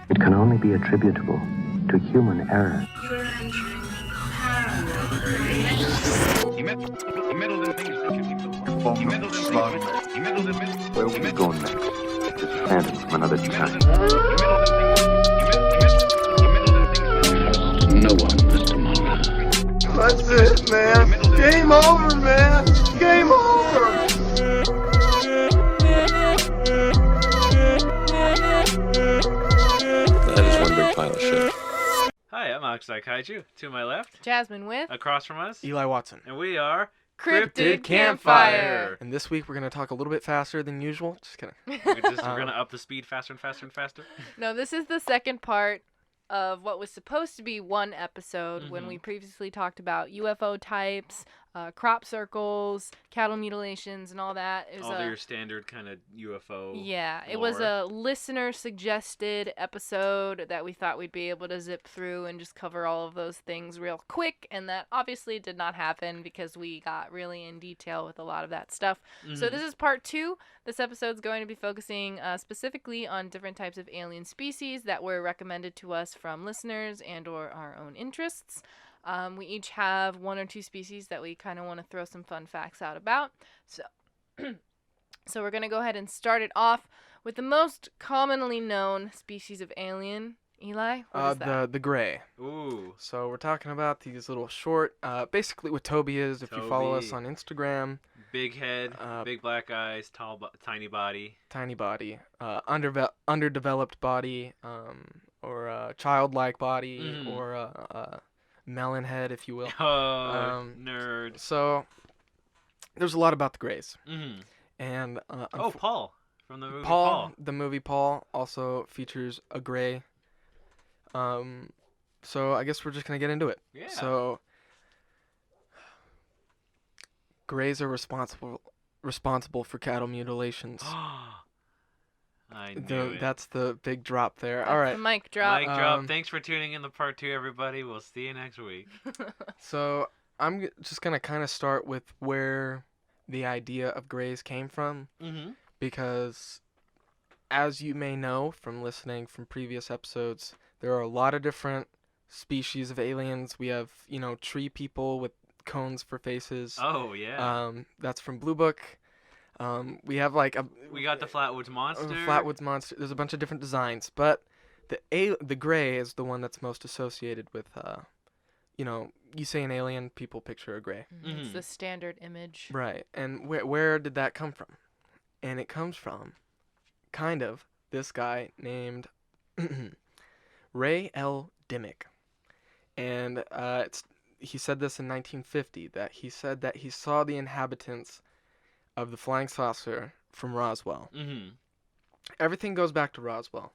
It can only be attributable to human error. You're entering paranormal. He meddled in things that you keep so far. He meddled in things. He meddled in things. Where will we go next? It's a phantom from another time. No one, Mr. Mulder. That's it, man. Game over, man. Game over. That is one big pile of shit. Hi, I'm Alex Kaiju. To my left, Jasmine with across from us, Eli Watson. and we are Cryptid Campfire. And this week we're going to talk a little bit faster than usual. Just kidding. We're gonna up the speed faster and faster and faster. No, this is the second part of what was supposed to be one episode when we previously talked about UFO types, crop circles, cattle mutilations, and all that. It was All your standard kind of UFO. Yeah, it was a listener suggested episode that we thought we'd be able to zip through and just cover all of those things real quick, and that obviously did not happen because we got really in detail with a lot of that stuff. So this is part 2. This episode's going to be focusing specifically on different types of alien species that were recommended to us from listeners and or our own interests. We each have 1 or 2 species that we kind of want to throw some fun facts out about. So we're going to go ahead and start it off with the most commonly known species of alien. Eli, what is that? The gray. Ooh. So we're talking about these little short, basically what Toby is, if you follow us on Instagram. Big head, big black eyes, tiny body. Tiny body, underdeveloped body, or childlike body, or melon head, if you will. Oh, nerd. So there's a lot about the grays. And Paul from the movie Paul. The movie Paul also features a gray. So I guess we're just gonna get into it. Yeah. So grays are responsible for cattle mutilations. I knew it. That's the big drop there. That's All right. the mic drop. Mic drop. Thanks for tuning in to part 2, everybody. We'll see you next week. So I'm just gonna kind of start with where the idea of grays came from, because as you may know from listening from previous episodes, there are a lot of different species of aliens. We have, tree people with cones for faces. Oh, yeah. That's from Blue Book. We have we got the Flatwoods Monster. Flatwoods Monster. There's a bunch of different designs, but the gray is the one that's most associated with, you say an alien, people picture a gray. It's the standard image. Right. And where did that come from? And it comes from kind of this guy named Ray L. Dimmick. And he said this in 1950, that he said that he saw the inhabitants of the flying saucer from Roswell. Everything goes back to Roswell.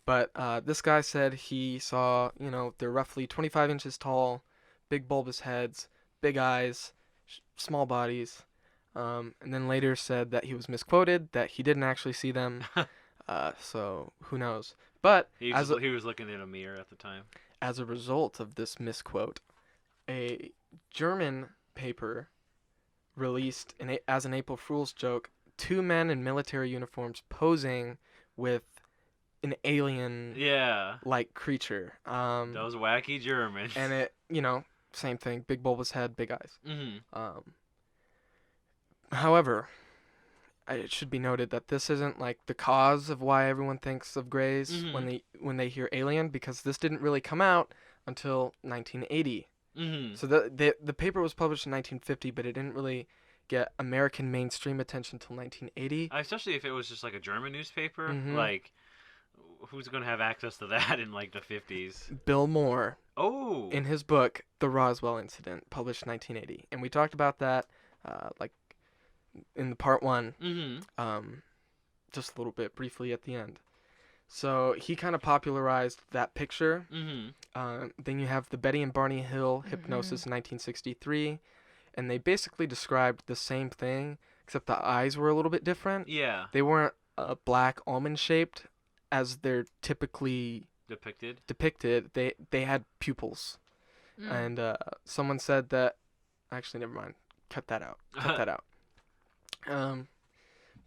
But this guy said he saw, they're roughly 25 inches tall, big bulbous heads, big eyes, small bodies. And then later said that he was misquoted, that he didn't actually see them. So who knows? But he was looking in a mirror at the time. As a result of this misquote, a German paper released as an April Fool's joke 2 men in military uniforms posing with an alien like creature. Those wacky Germans. And it, same thing, big bulbous head, big eyes. However, it should be noted that this isn't like the cause of why everyone thinks of grays when they hear alien, because this didn't really come out until 1980. So the paper was published in 1950, but it didn't really get American mainstream attention until 1980. Especially if it was just like a German newspaper. Like, who's going to have access to that in like the 50s? Bill Moore. Oh. In his book, The Roswell Incident, published in 1980. And we talked about that in the part 1, just a little bit briefly at the end. So he kind of popularized that picture. Then you have the Betty and Barney Hill hypnosis in 1963, and they basically described the same thing, except the eyes were a little bit different. Yeah. They weren't black almond shaped as they're typically depicted. They had pupils, and someone said that. Actually, never mind. Cut that out.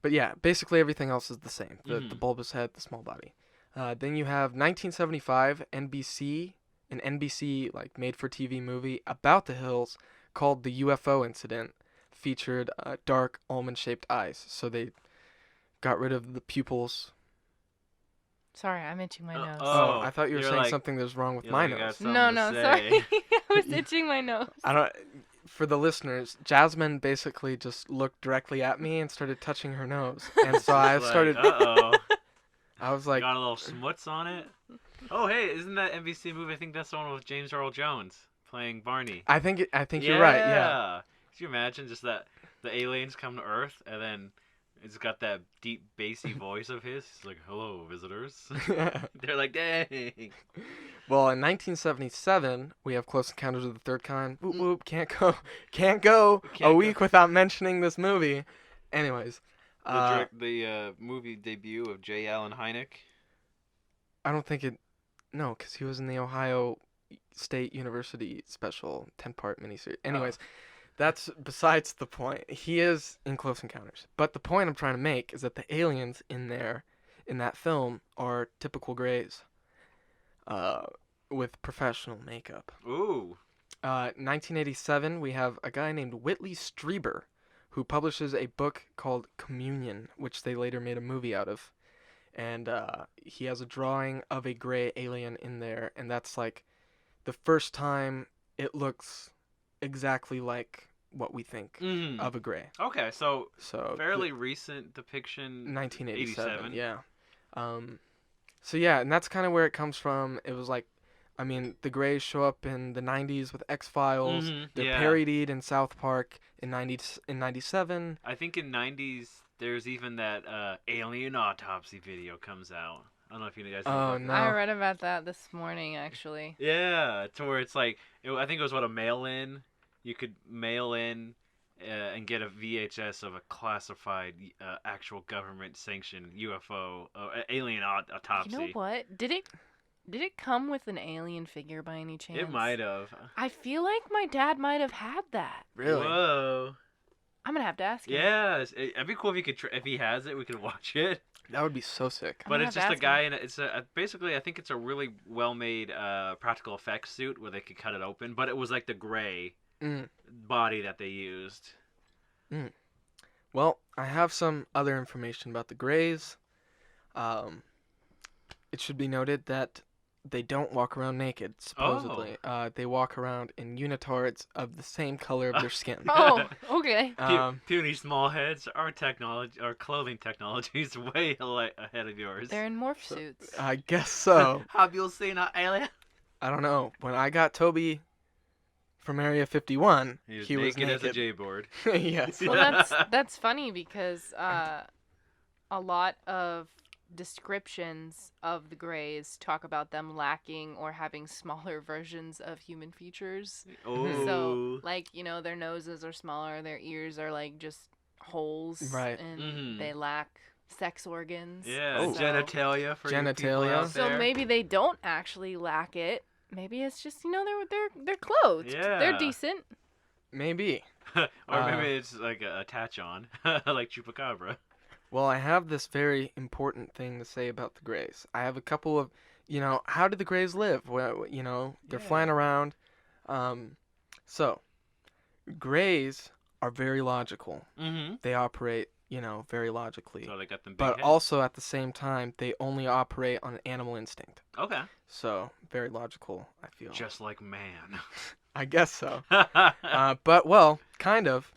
But yeah, basically everything else is the same. The bulbous head, the small body. Then you have 1975 an NBC like made-for-TV movie about the hills called The UFO Incident, featured dark almond-shaped eyes. So they got rid of the pupils. Sorry, I'm itching my nose. Oh, I thought you were you're saying like- something that's wrong with you're my like, I got nose. something No, to no, say. sorry. I was itching my nose. I don't. For the listeners, Jasmine basically just looked directly at me and started touching her nose, and so I It's like, started. Uh-oh. I was like, Got a little smuts on it. Oh, hey, isn't that NBC movie? I think that's the one with James Earl Jones playing Barney. I think you're right. Yeah. Could you imagine just that the aliens come to Earth and then it's got that deep bassy voice of his? It's like, hello, visitors. They're like, dang. Well, in 1977, we have Close Encounters of the Third Kind. Whoop whoop, can't go a week without mentioning this movie. Anyways, The movie debut of J. Allen Hynek. I don't think it. No, because he was in the Ohio State University special 10-part miniseries. Anyways, that's besides the point. He is in Close Encounters, but the point I'm trying to make is that the aliens in that film are typical Greys, with professional makeup. Ooh. 1987, we have a guy named Whitley Strieber, who publishes a book called Communion, which they later made a movie out of. And he has a drawing of a gray alien in there, and that's like the first time it looks exactly like what we think of a gray. Okay, so So fairly recent depiction. 1987, 87. yeah. So yeah, and that's kind of where it comes from. It was like, I mean, the Greys show up in the 90s with X-Files. They're yeah. parodied in South Park in 97. I think in 90s there's even that alien autopsy video comes out. I don't know if you guys know Oh, about no. I read about that this morning, actually. that. Yeah, to where it's like, I think it was a mail-in. You could mail in and get a VHS of a classified actual government-sanctioned UFO alien autopsy. You know what? Did it come with an alien figure by any chance? It might have. I feel like my dad might have had that. Really? Whoa. I'm gonna have to ask him. Yeah, it'd be cool if you could. If he has it, we could watch it. That would be so sick. I'm But gonna it's have just to a ask guy, him. and it's basically I think it's a really well-made practical effects suit where they could cut it open. But it was like the gray body that they used. Well, I have some other information about the Greys. It should be noted that they don't walk around naked, supposedly. They walk around in unitards of the same color of their skin. Oh, okay. Puny small heads. Our clothing technology is way ahead of yours. They're in morph suits. I guess so. Have you seen an alien? I don't know. When I got Toby from Area 51, He was naked as a J-board. Yes. Well, that's funny because a lot of descriptions of the Greys talk about them lacking or having smaller versions of human features. Oh. So, like, their noses are smaller, their ears are like just holes, Right. and they lack sex organs. Yeah, Oh. genitalia for you people Genitalia. out So there. maybe they don't actually lack it. Maybe it's just they're clothed. Yeah. They're decent. Maybe. Or maybe it's like a attach-on, like Chupacabra. Well, I have this very important thing to say about the Greys. I have a couple of, how do the Greys live? Well, they're flying around. So, Greys are very logical. Mm-hmm. They operate, very logically. So they got them big But heads. also at the same time, they only operate on animal instinct. Okay. So, very logical, I feel. Just like man. I guess so. But, well, kind of.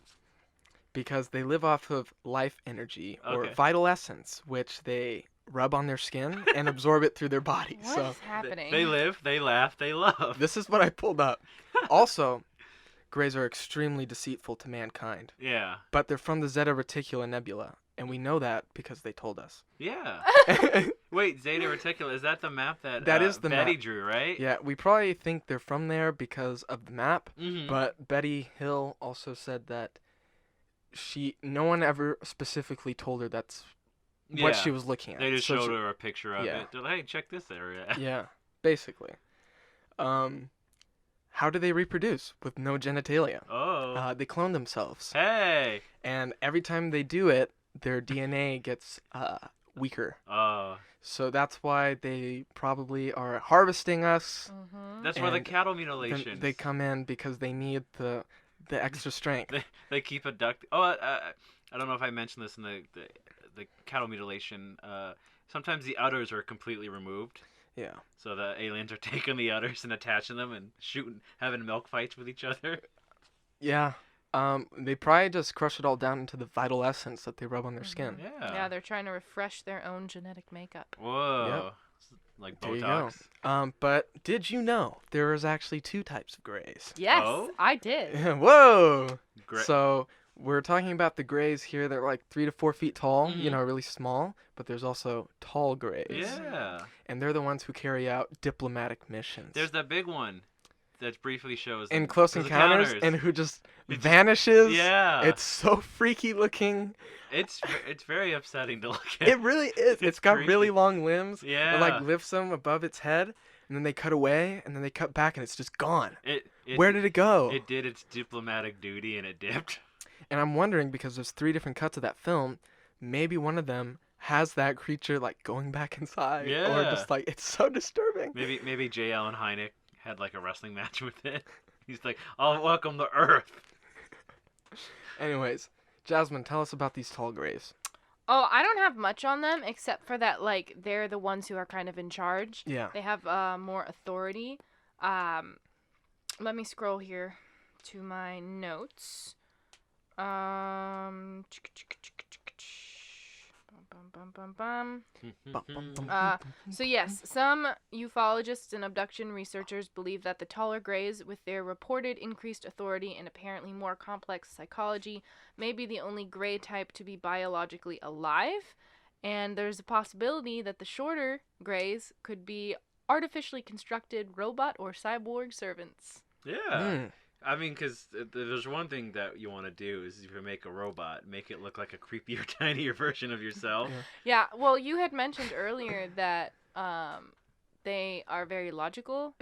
Because they live off of life energy or Okay. vital essence, which they rub on their skin and absorb it through their body. What So is happening? They live, they laugh, they love. this is what I pulled up. Also, Greys are extremely deceitful to mankind, Yeah. but they're from the Zeta Reticuli Nebula, and we know that because they told us. Yeah. Wait, Zeta Reticuli, is that the map that That is the Betty map. drew, right? Yeah, we probably think they're from there because of the map, Mm-hmm. but Betty Hill also said that no one ever specifically told her that's what she was looking at. They just So showed she- her a picture of yeah. it. They're like, hey, check this area. Yeah, basically. How do they reproduce with no genitalia? Oh. They clone themselves, Hey. and every time they do it, their DNA gets weaker. Oh, So that's why they probably are harvesting us. Mm-hmm. that's where the And cattle Then mutilations. they come in because they need the extra strength. They keep abducting. Oh, I don't know if I mentioned this in the cattle mutilation. Sometimes the udders are completely removed, Yeah. so the aliens are taking the udders and attaching them and shooting, having milk fights with each other. Yeah. They probably just crush it all down into the vital essence that they rub on their skin. Yeah. They're trying to refresh their own genetic makeup. Whoa. Like There you go. Botox. But did you know there is actually 2 types of grays? Yes, Oh? I did. Whoa! Great. So we're talking about the grays here. They're like 3 to 4 feet tall, Mhm. really small. But there's also tall grays. Yeah. And they're the ones who carry out diplomatic missions. There's that big one that briefly shows in them. Close Encounters, and who just vanishes. Yeah. It's so freaky looking. It's very upsetting to look at. It really is. It's got really creepy. long limbs. Yeah. It like lifts them above its head, and then they cut away, and then they cut back, and it's just gone. Where did it go? It did its diplomatic duty and it dipped. And I'm wondering, because there's 3 different cuts of that film, maybe one of them has that creature like going back inside, or Yeah. just like it's so disturbing. Maybe J. Allen Hynek had like a wrestling match with it. He's like, "I'll welcome the Earth." Anyways, Jasmine, tell us about these tall grays. Oh, I don't have much on them except for that, like, they're the ones who are kind of in charge. Yeah. They have more authority. Let me scroll here to my notes. So yes, some ufologists and abduction researchers believe that the taller grays, with their reported increased authority and apparently more complex psychology, may be the only gray type to be biologically alive. And there's a possibility that the shorter grays could be artificially constructed robot or cyborg servants. Yeah. I mean, because there's one thing that you want to do is if you make a robot, make it look like a creepier, tinier version of yourself. Yeah, well, you had mentioned earlier that they are very logical,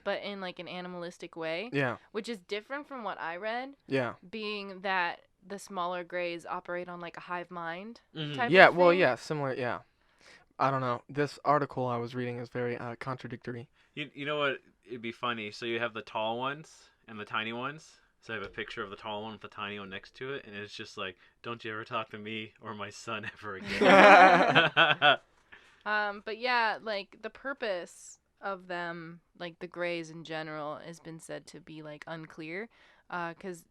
but in like an animalistic way. Yeah. Which is different from what I read. Yeah. Being that the smaller grays operate on like a hive mind type Yeah, of well, thing. yeah, similar, yeah. I don't know. This article I was reading is very contradictory. You know what? It'd be funny. So you have the tall ones and the tiny ones. So I have a picture of the tall one with the tiny one next to it, and it's just like, "Don't you ever talk to me or my son ever again." But yeah, like the purpose of them, like the grays in general, has been said to be like unclear, because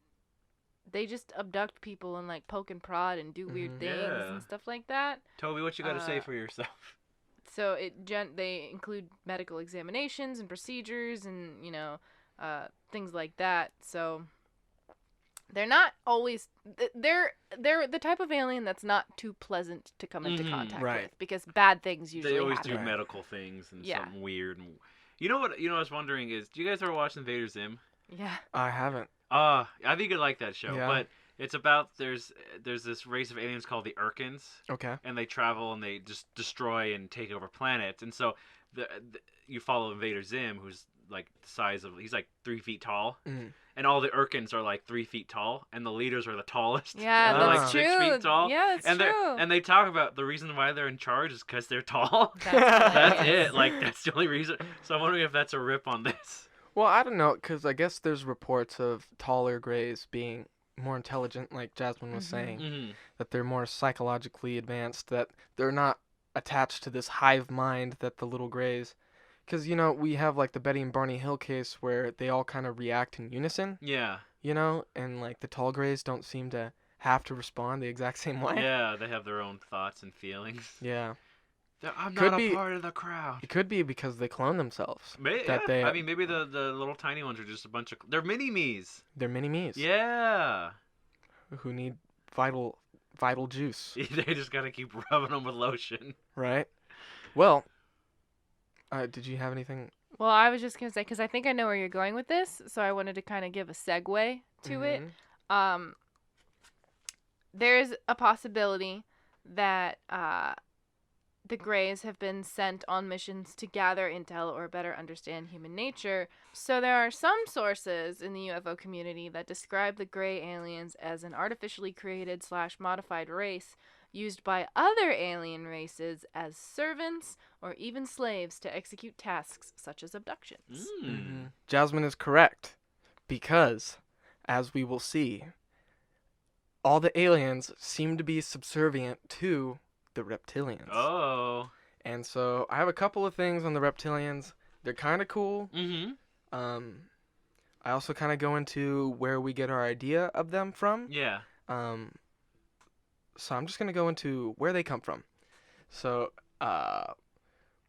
they just abduct people and like poke and prod and do weird things Yeah. and stuff like that. Toby, what you got to say for yourself? So they include medical examinations and procedures and things like that. So they're not always they're the type of alien that's not too pleasant to come into contact Right. with, because bad things usually They always happen. do medical things and Yeah. something weird. And you know what? I was wondering is, do you guys ever watch Invader Zim? Yeah. I haven't. I think you'd like that show. Yeah. But it's about there's this race of aliens called the Urkins, Okay. and they travel and they just destroy and take over planets. And so you follow Invader Zim, who's like the size of, he's like 3 feet tall, and all the Urkins are like 3 feet tall, and the leaders are the tallest. Yeah, and they're that's like true. 6 feet tall. Yeah, that's and true. And they talk about the reason why they're in charge is because they're tall. That's That's hilarious. it. Like, that's the only reason. So I'm wondering if that's a rip on this. Well, I don't know, because I guess there's reports of taller grays being more intelligent, like Jasmine was saying, Mm-hmm. that they're more psychologically advanced, that they're not attached to this hive mind that the little grays. Because, we have like the Betty and Barney Hill case where they all kind of react in unison, Yeah. and like the tall grays don't seem to have to respond the exact same way. Yeah, they have their own thoughts and feelings. Yeah. I'm Could not be- a part of the crowd. It could be because they clone themselves. I mean, maybe the little tiny ones are just a bunch of... They're mini-me's. They're mini-me's. Yeah. Who need vital juice, They just got to keep rubbing them with lotion. right? Well, did you have anything? Well, I was just gonna say, because I think I know where you're going with this, so I wanted to kind of give a segue to it. There's a possibility that the Greys have been sent on missions to gather intel or better understand human nature. So there are some sources in the UFO community that describe the Grey aliens as an artificially created / modified race used by other alien races as servants or even slaves to execute tasks such as abductions. Jasmine is correct, because, as we will see, all the aliens seem to be subservient to the reptilians. Oh. And so I have a couple of things on the reptilians. They're kind of cool. I also kind of go into where we get our idea of them from. Yeah. So I'm just going to go into where they come from. So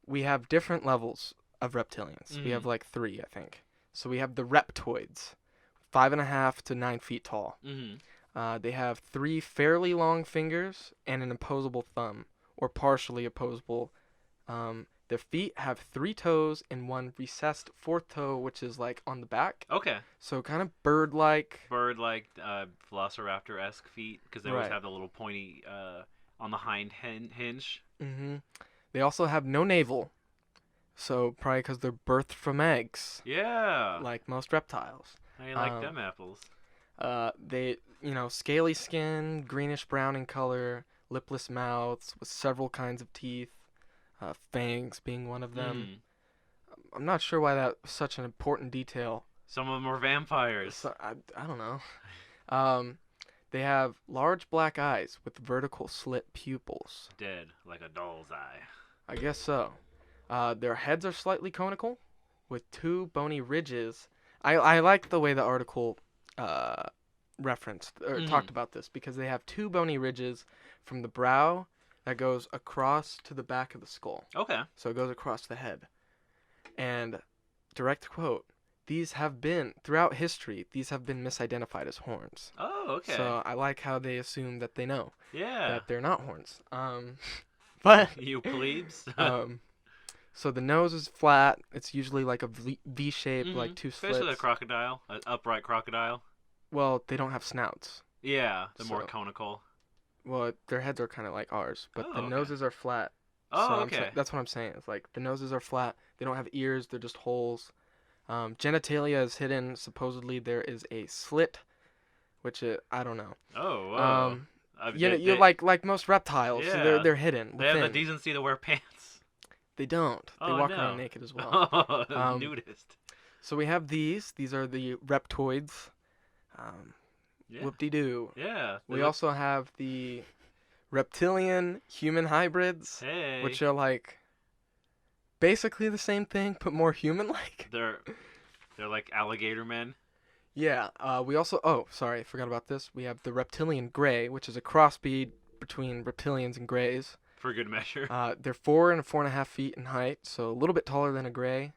we have different levels of reptilians. We have like 3, I think. So we have the reptoids, 5.5 to 9 feet tall. They have 3 fairly long fingers and an opposable thumb, or partially opposable. Their feet have 3 toes and 1 recessed 4th toe, which is like on the back. Okay. So kind of bird-like. Bird-like, velociraptor-esque feet, because they always Right. have the little pointy on the hind hinge. They also have no navel. So probably because they're birthed from eggs, Yeah. like most reptiles. How you like them apples? They, scaly skin, greenish brown in color, lipless mouths with several kinds of teeth, fangs being one of them. I'm not sure why that was such an important detail. Some of them are vampires. So, I don't know. They have large black eyes with vertical slit pupils. Dead, like a doll's eye. I guess so. Their heads are slightly conical, with 2 bony ridges. I like the way the article referenced or talked about this, because they have 2 bony ridges from the brow that goes across to the back of the skull. Okay. So it goes across the head. And direct quote, throughout history, these have been misidentified as horns. Oh, okay. So I like how they assume that they know Yeah. that they're not horns. But You plebes. so the nose is flat. It's usually like a V shape, like 2 slits. Especially a crocodile, an upright crocodile. Well, they don't have snouts. Yeah, the more So- conical. Well, their heads are kind of like ours, but Oh, the okay. noses are flat. Oh, So okay. that's what I'm saying. It's like the noses are flat. They don't have ears. They're just holes. Genitalia is hidden. Supposedly there is a slit, which I don't know. Oh, whoa. You're like most reptiles. Yeah. So they're hidden. They have the within. decency to wear pants. They don't. They Oh, walk no. around naked as well. Oh, nudist. So we have these. These are the reptoids. Yeah. Whoop-de-doo. Yeah. We also have the reptilian human hybrids, Hey. which are like basically the same thing but more human-like. They're like alligator men. Yeah. We also I forgot about this. We have the reptilian gray, which is a crossbreed between reptilians and grays. For good measure. They're 4 and 4.5 feet in height, so a little bit taller than a gray.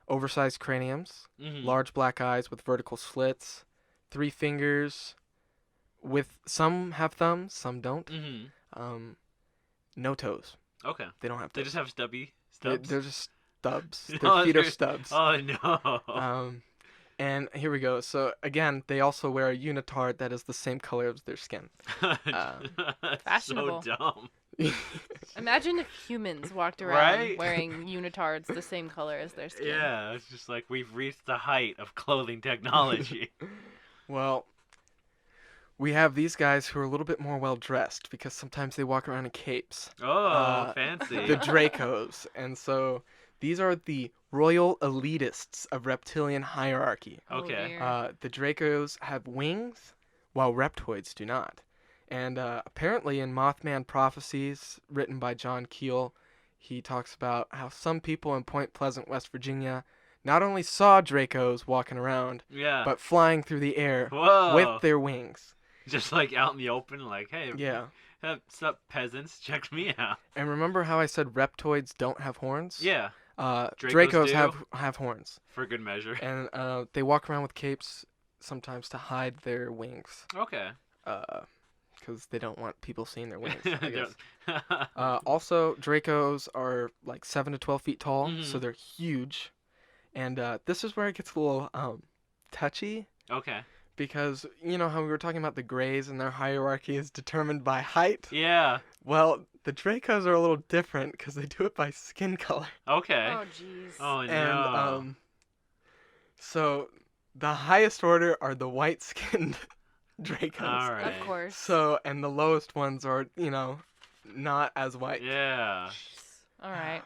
Oversized craniums, large black eyes with vertical slits, 3 fingers. With some have thumbs, some don't. No toes. Okay. They don't have toes. They just have stubby stubs. They're just stubs. Their Oh, feet are they're- stubs. Oh no. And here we go. So again, they also wear a unitard that is the same color as their skin. That's Fashionable. so dumb. Imagine if humans walked around Right? wearing unitards the same color as their skin. Yeah, it's just like we've reached the height of clothing technology. Well, we have these guys who are a little bit more well dressed because sometimes they walk around in capes. Oh, fancy. The Dracos. And so these are the royal elitists of reptilian hierarchy. Oh, Okay. dear. The Dracos have wings, while reptoids do not. And apparently in Mothman Prophecies, written by John Keel, he talks about how some people in Point Pleasant, West Virginia, not only saw Dracos walking around, Yeah. but flying through the air Whoa. with their wings. Just like out in the open, like, hey, Yeah. what's up, peasants? Check me out. And remember how I said reptoids don't have horns? Yeah, Dracos do. have horns. for good measure. And they walk around with capes sometimes to hide their wings. Okay. Because they don't want people seeing their wings, I guess. Don't- Also, Dracos are like 7 to 12 feet tall, Mhm. so they're huge. And this is where it gets a little touchy, okay. because you know how we were talking about the Greys and their hierarchy is determined by height? Yeah. Well, the Dracos are a little different because they do it by skin color. Okay. Oh, jeez. Oh, no. And so the highest order are the white-skinned Dracos. All right. Of course. So, and the lowest ones are, not as white. Yeah. All right.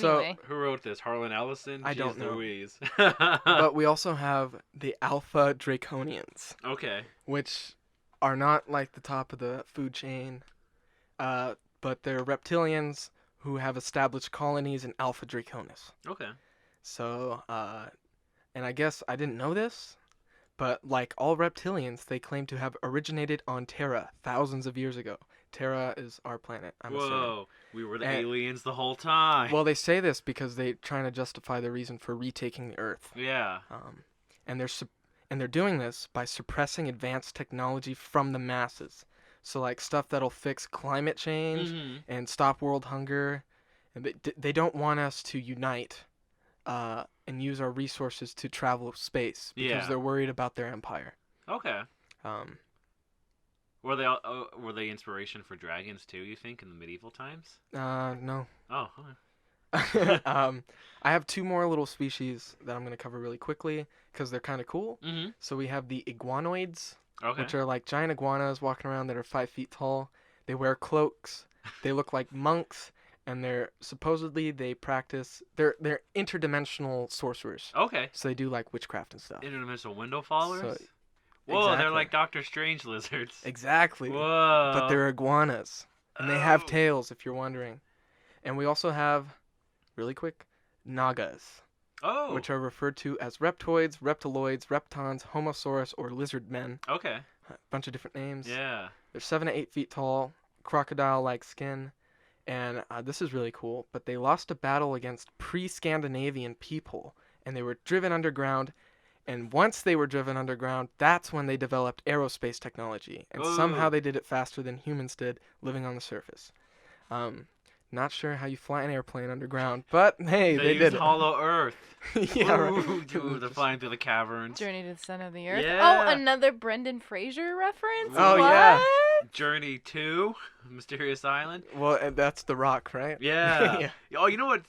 So, Anyway. Who wrote this? Harlan Ellison? I don't Jeez know. Louise. but we also have the Alpha Draconians, Okay. which are not like the top of the food chain, but they're reptilians who have established colonies in Alpha Draconis. Okay. So, and I guess I didn't know this, but like all reptilians, they claim to have originated on Terra thousands of years ago. Terra is our planet, I'm assuming. Whoa. We were the And- aliens the whole time. Well, they say this because they're trying to justify the reason for retaking the Earth. Yeah. And they're doing this by suppressing advanced technology from the masses. So like stuff that'll fix climate change Mhm. and stop world hunger. And they don't want us to unite and use our resources to travel space because Yeah. they're worried about their empire. Okay. Um, Were they inspiration for dragons too, you think, in the medieval times? no. Oh, okay. I have two more little species that I'm going to cover really quickly because they're kind of cool. Mm-hmm. So we have the iguanoids, Okay. which are like giant iguanas walking around that are 5 feet tall. They wear cloaks. They look like monks, and they're interdimensional sorcerers. Okay. So they do like witchcraft and stuff. Interdimensional window followers? So- Whoa, they're exactly. like Doctor Strange lizards. Exactly. Whoa. But they're iguanas, and they have Oh. tails, if you're wondering. And we also have, really quick, nagas, Oh. which are referred to as reptoids, reptiloids, reptons, homosaurus, or lizard men. Okay. A bunch of different names. Yeah. They're 7 to 8 feet tall, crocodile-like skin, and this is really cool. But they lost a battle against pre-Scandinavian people, and they were driven underground. And once they were driven underground, that's when they developed aerospace technology, and somehow Ooh. they did it faster than humans did, living on the surface. Not sure how you fly an airplane underground, but hey, they use did it. Hollow Earth. Yeah, Ooh, right. dude, they're flying through the caverns. Journey to the Center of the Earth. Yeah. Oh, another Brendan Fraser reference? Oh, What? yeah. Journey to Mysterious Island. Well, and that's The Rock, right? Yeah. Yeah. Oh, you know what?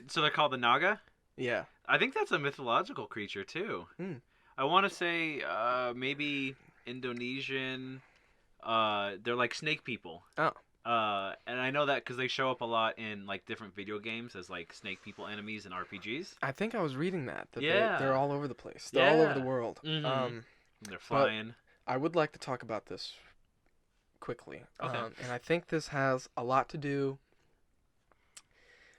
So they're called the Naga? Yeah. I think that's a mythological creature too. Hmm. I want to say maybe Indonesian. They're like snake people. Oh. And I know that because they show up a lot in like different video games as like snake people enemies in RPGs. I think I was reading that Yeah. they're all over the place. They're all over the Yeah. world. Mhm. They're flying. I would like to talk about this quickly. Okay. And I think this has a lot to do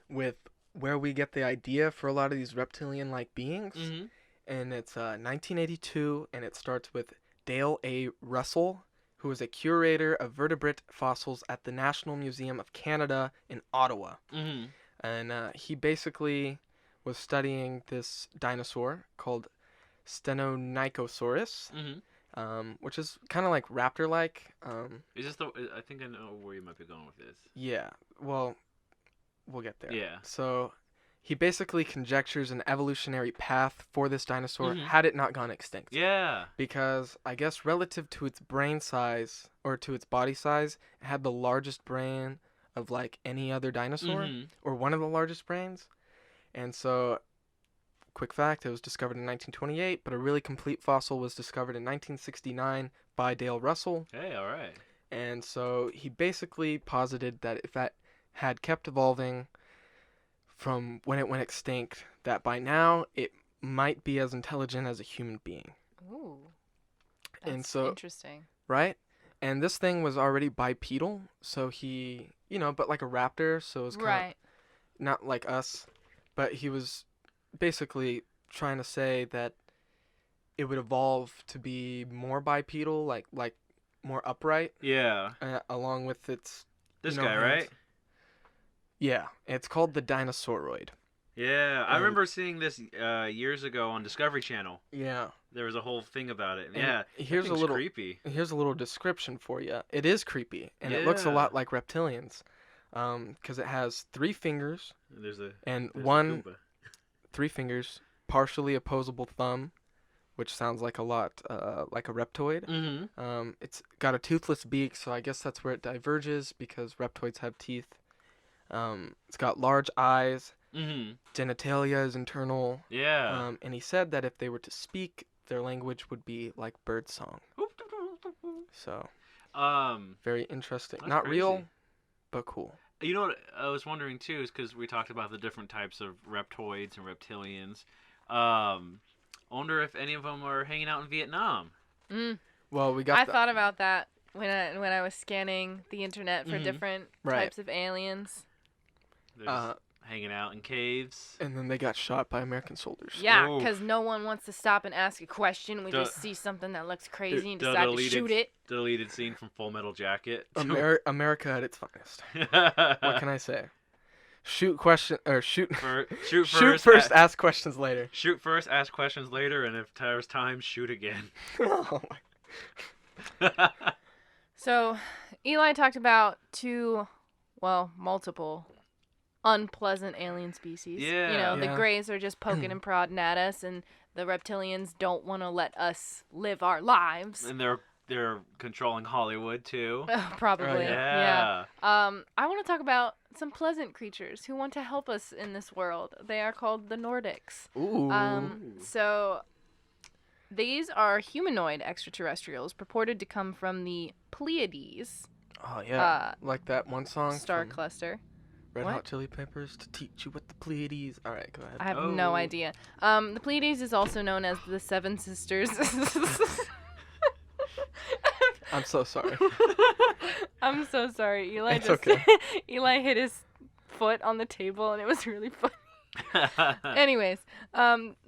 with where we get the idea for a lot of these reptilian-like beings. Mm-hmm. And it's 1982, and it starts with Dale A. Russell, who is a curator of vertebrate fossils at the National Museum of Canada in Ottawa. Mm-hmm. And he basically was studying this dinosaur called Stenonychosaurus, which is kind of like raptor-like. Is this the? I think I know where you might be going with this. Yeah, well, we'll get there. Yeah. So he basically conjectures an evolutionary path for this dinosaur Mhm. had it not gone extinct. Yeah. Because I guess relative to its brain size or to its body size, it had the largest brain of like any other dinosaur Mhm. or one of the largest brains. And so, quick fact, it was discovered in 1928, but a really complete fossil was discovered in 1969 by Dale Russell. Hey, all right. And so he basically posited that if that had kept evolving from when it went extinct, that by now it might be as intelligent as a human being. Ooh. And That's so- interesting. Right? And this thing was already bipedal, so he, but like a raptor, so it was kind of Right. not like us, but he was basically trying to say that it would evolve to be more bipedal, like more upright, Yeah. along with its This you know, guy, hands. right? Yeah, it's called the Dinosauroid. Yeah, I And- remember seeing this years ago on Discovery Channel. Yeah. There was a whole thing about it. And Yeah. here's that a thing's little creepy. Here's a little description for you. It is creepy, and it looks a Yeah. lot like reptilians, because it has 3 fingers There's a and there's a one Goomba. 3 fingers, partially opposable thumb, which sounds like a lot like a reptoid. Mm-hmm. It's got a toothless beak, so I guess that's where it diverges because reptoids have teeth. It's got large eyes. Mm-hmm. Genitalia is internal. Yeah. And he said that if they were to speak, their language would be like birdsong. So very interesting. That's Not real, crazy. but cool. You know what I was wondering too is because we talked about the different types of reptoids and reptilians. I wonder if any of them are hanging out in Vietnam. Well, we got I thought about that when I was scanning the internet for different Right. types of aliens. They're just hanging out in caves. and then they got shot by American soldiers. Yeah, Oof. because no one wants to stop and ask a question. We just see something that looks crazy and decide to shoot it. Deleted scene from Full Metal Jacket. America at its finest. What can I say? Shoot first, ask questions later. Shoot first, ask questions later, and if there's time, shoot again. Oh my. So, Eli talked about multiple unpleasant alien species. Yeah. You know, the Yeah. Greys are just poking and prodding at us, and the reptilians don't want to let us live our lives. And they're controlling Hollywood too. Probably. Oh, yeah. I want to talk about some pleasant creatures who want to help us in this world. They are called the Nordics. Ooh. So these are humanoid extraterrestrials purported to come from the Pleiades Oh yeah. Like that one song. star from cluster. Red What? Hot Chili Peppers to teach you what the Pleiades. All right, go ahead. I have Oh. no idea. The Pleiades is also known as the Seven Sisters. I'm so sorry. I'm so sorry. Eli It's just okay. Eli hit his foot on the table and it was really funny. Anyways,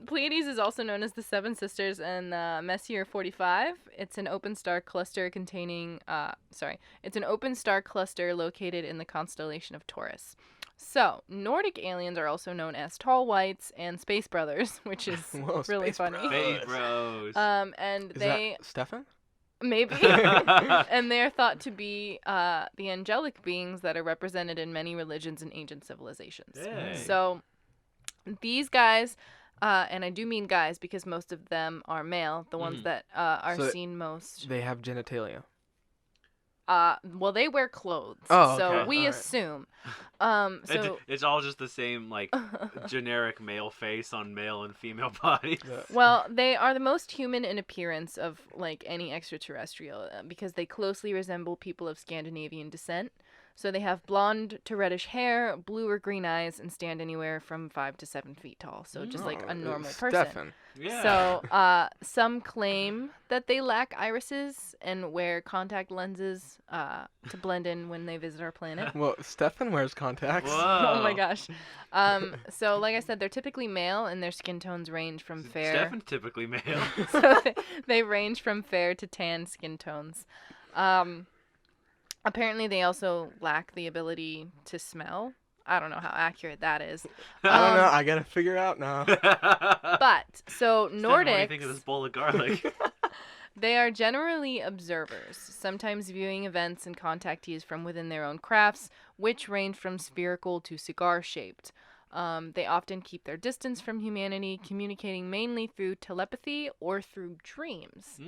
Pleiades is also known as the Seven Sisters and Messier 45. It's an open star cluster it's an open star cluster located in the constellation of Taurus. So, Nordic aliens are also known as Tall Whites and Space Brothers, which is Whoa, really Space funny. Bros. Hey, bros. And Is they that Stefan? maybe and they're thought to be the angelic beings that are represented in many religions and ancient civilizations. Hey. So these guys, and I do mean guys because most of them are male, the ones that are So seen most. They have genitalia. Well, they wear clothes, Oh, so okay. we All right. assume. It's all just the same, like, generic male face on male and female bodies. Yeah. Well, they are the most human in appearance of, like, any extraterrestrial because they closely resemble people of Scandinavian descent. So they have blonde to reddish hair, blue or green eyes, and stand anywhere from 5 to 7 feet tall. So just like a normal person. Stefan. Yeah. So some claim that they lack irises and wear contact lenses to blend in when they visit our planet. Well, Stefan wears contacts. Whoa. Oh my gosh. So like I said, they're typically male and their skin tones range from fair. Stefan's typically male. So they range from fair to tan skin tones. Apparently, they also lack the ability to smell. I don't know how accurate that is. I don't know. I gotta figure out now. But, so Stefan, what do you Nordics, think of this bowl of garlic? they are generally observers, sometimes viewing events and contactees from within their own crafts, which range from spherical to cigar-shaped. They often keep their distance from humanity, communicating mainly through telepathy or through dreams.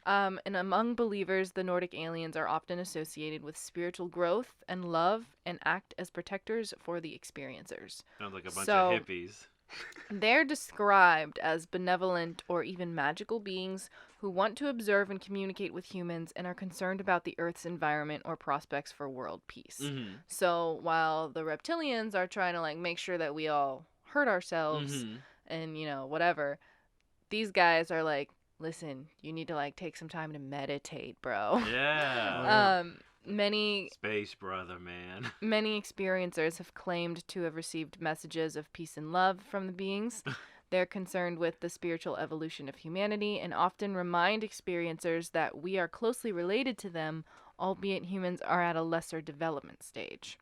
And among believers, the Nordic aliens are often associated with spiritual growth and love and act as protectors for the experiencers. Sounds like a bunch So- of hippies. They're described as benevolent or even magical beings who want to observe and communicate with humans and are concerned about the Earth's environment or prospects for world peace. Mm-hmm. So while the reptilians are trying to like make sure that we all hurt ourselves and whatever, these guys are like, listen, you need to like take some time to meditate, bro. Yeah. Many Space brother, man. Many experiencers have claimed to have received messages of peace and love from the beings. They're concerned with the spiritual evolution of humanity and often remind experiencers that we are closely related to them, albeit humans are at a lesser development stage.